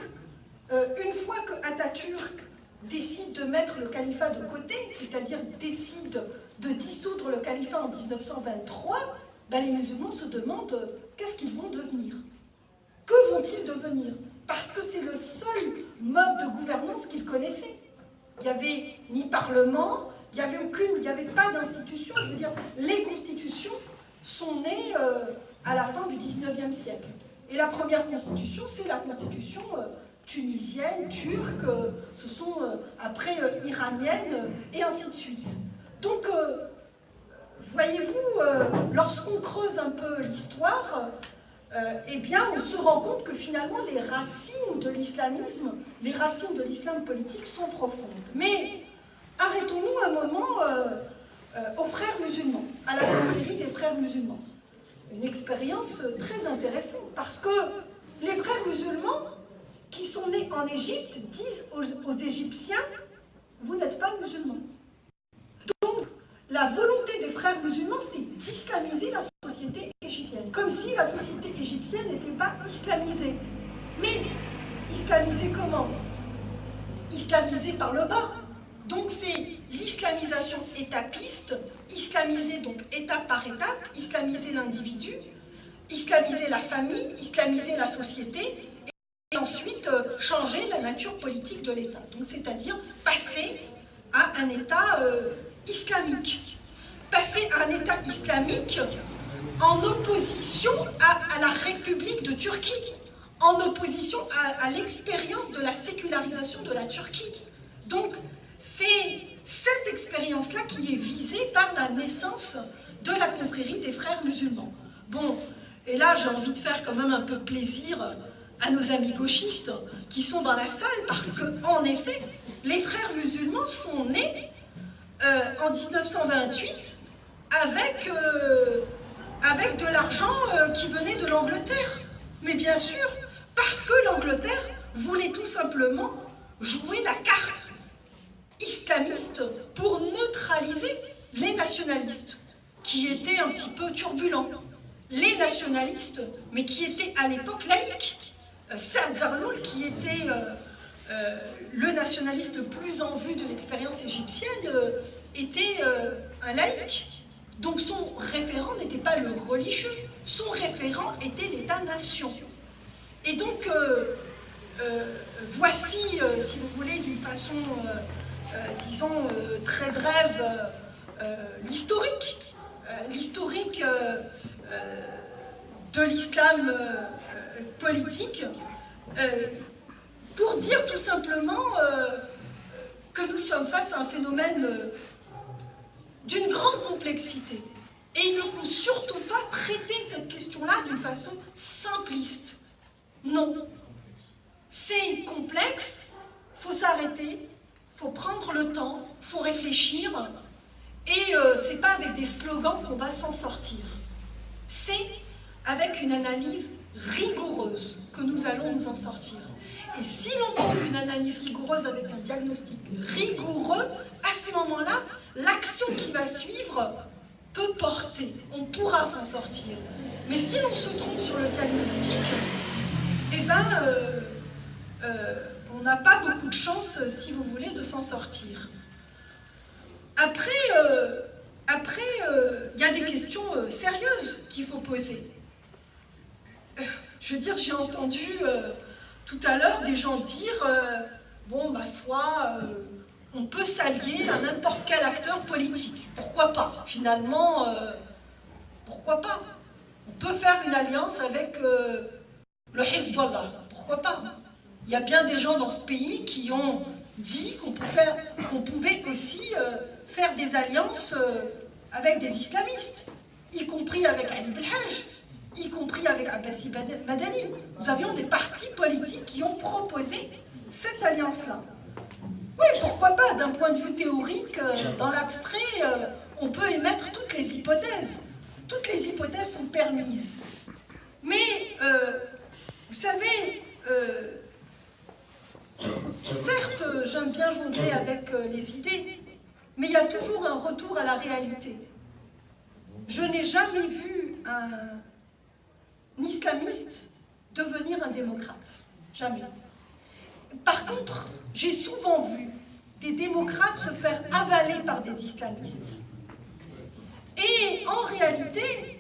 une fois que Atatürk décide de mettre le califat de côté, c'est-à-dire décide de dissoudre le califat en 1923, ben les musulmans se demandent qu'est-ce qu'ils vont devenir. Que vont-ils devenir? Parce que c'est le seul mode de gouvernance qu'ils connaissaient. Il n'y avait ni parlement, il n'y avait pas d'institution. Je veux dire, les constitutions sont nées à la fin du 19e siècle. Et la première constitution, c'est la constitution tunisienne, turque, ce sont après iraniennes, et ainsi de suite. Donc, voyez-vous, lorsqu'on creuse un peu l'histoire, eh bien, on se rend compte que finalement, les racines de l'islamisme, les racines de l'islam politique sont profondes. Mais arrêtons-nous un moment aux frères musulmans, à la confrérie des frères musulmans. Une expérience très intéressante, parce que les frères musulmans qui sont nés en Égypte disent aux Égyptiens « vous n'êtes pas musulmans ». Donc, la volonté des frères musulmans, c'est d'islamiser la société égyptienne, comme si la société égyptienne n'était pas islamisée. Mais islamisée comment? Islamisée par le bas. Donc c'est l'islamisation étapiste, islamiser donc étape par étape, islamiser l'individu, islamiser la famille, islamiser la société, et ensuite changer la nature politique de l'État. Donc c'est-à-dire passer à un État islamique. Passer à un État islamique en opposition à la République de Turquie, en opposition à l'expérience de la sécularisation de la Turquie. Donc, c'est cette expérience-là qui est visée par la naissance de la confrérie des frères musulmans. Bon, et là, j'ai envie de faire quand même un peu plaisir à nos amis gauchistes qui sont dans la salle, parce qu'en effet, les frères musulmans sont nés en 1928 avec de l'argent qui venait de l'Angleterre. Mais bien sûr, parce que l'Angleterre voulait tout simplement jouer la carte islamiste pour neutraliser les nationalistes, qui étaient un petit peu turbulents. Les nationalistes, mais qui étaient à l'époque laïcs. Saad Zarnoul, qui était le nationaliste le plus en vue de l'expérience égyptienne, était un laïc. Donc son référent n'était pas le religieux, son référent était l'État-nation. Et donc, voici, si vous voulez, d'une façon, disons, très brève, l'historique de l'islam politique, pour dire tout simplement que nous sommes face à un phénomène d'une grande complexité. Et il ne faut surtout pas traiter cette question-là d'une façon simpliste. Non. C'est complexe, il faut s'arrêter, il faut prendre le temps, il faut réfléchir, et c'est pas avec des slogans qu'on va s'en sortir. C'est avec une analyse rigoureuse que nous allons nous en sortir. Et si l'on pose une analyse rigoureuse avec un diagnostic rigoureux, à ce moment-là, l'action qui va suivre peut porter, on pourra s'en sortir. Mais si l'on se trompe sur le diagnostic, eh ben, on n'a pas beaucoup de chance, si vous voulez, de s'en sortir. Après, il y a des questions sérieuses qu'il faut poser. Je veux dire, j'ai entendu tout à l'heure des gens dire bon, ma foi, on peut s'allier à n'importe quel acteur politique. Pourquoi pas? Finalement, pourquoi pas? On peut faire une alliance avec le Hezbollah. Pourquoi pas? Il y a bien des gens dans ce pays qui ont dit qu'on pouvait aussi faire des alliances avec des islamistes, y compris avec Ali Belhaj, y compris avec Abbasi Madani. Nous avions des partis politiques qui ont proposé cette alliance-là. Oui, pourquoi pas? D'un point de vue théorique, dans l'abstrait, on peut émettre toutes les hypothèses. Toutes les hypothèses sont permises. Mais, vous savez, certes, j'aime bien jongler avec les idées, mais il y a toujours un retour à la réalité. je n'ai jamais vu un islamiste devenir un démocrate. Jamais. Par contre, j'ai souvent vu des démocrates se faire avaler par des islamistes. Et en réalité,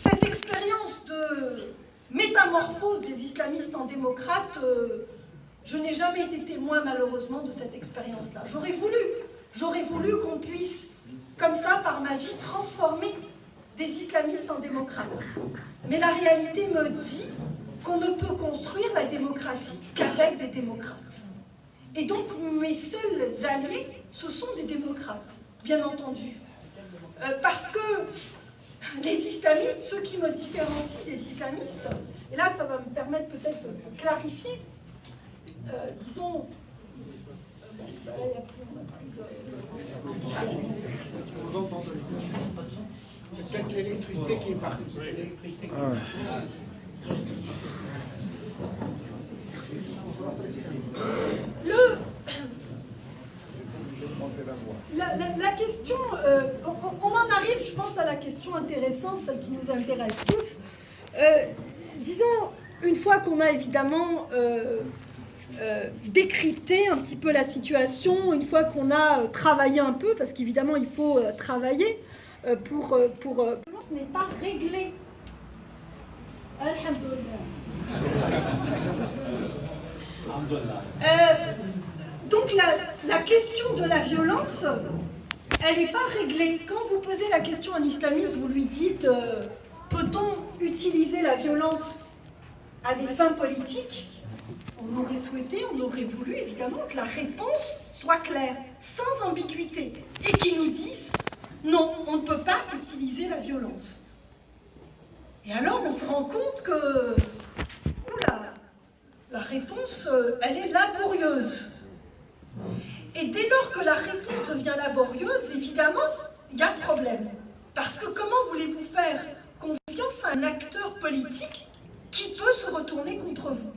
cette expérience de métamorphose des islamistes en démocrates, je n'ai jamais été témoin malheureusement de cette expérience-là. J'aurais voulu qu'on puisse, comme ça, par magie, transformer des islamistes en démocrates. Mais la réalité me dit qu'on ne peut construire la démocratie qu'avec des démocrates. Et donc mes seuls alliés, ce sont des démocrates, bien entendu. Parce que les islamistes, ceux qui me différencient des islamistes, et là ça va me permettre peut-être de clarifier, disons... C'est peut-être l'électricité qui est partie. La question, on en arrive, je pense, à la question intéressante, celle qui nous intéresse tous. Disons, une fois qu'on a évidemment décrypté un petit peu la situation, une fois qu'on a travaillé un peu, parce qu'évidemment il faut travailler pour ce n'est pas réglé. Alhamdulillah. Donc la question de la violence, elle n'est pas réglée. Quand vous posez la question à un islamiste, vous lui dites peut-on utiliser la violence à des fins politiques? On aurait souhaité, on aurait voulu évidemment que la réponse soit claire, sans ambiguïté, et qu'ils nous disent non, on ne peut pas utiliser la violence. Et alors on se rend compte que la réponse, elle est laborieuse. Et dès lors que la réponse devient laborieuse, évidemment, il y a problème. Parce que comment voulez-vous faire confiance à un acteur politique qui peut se retourner contre vous?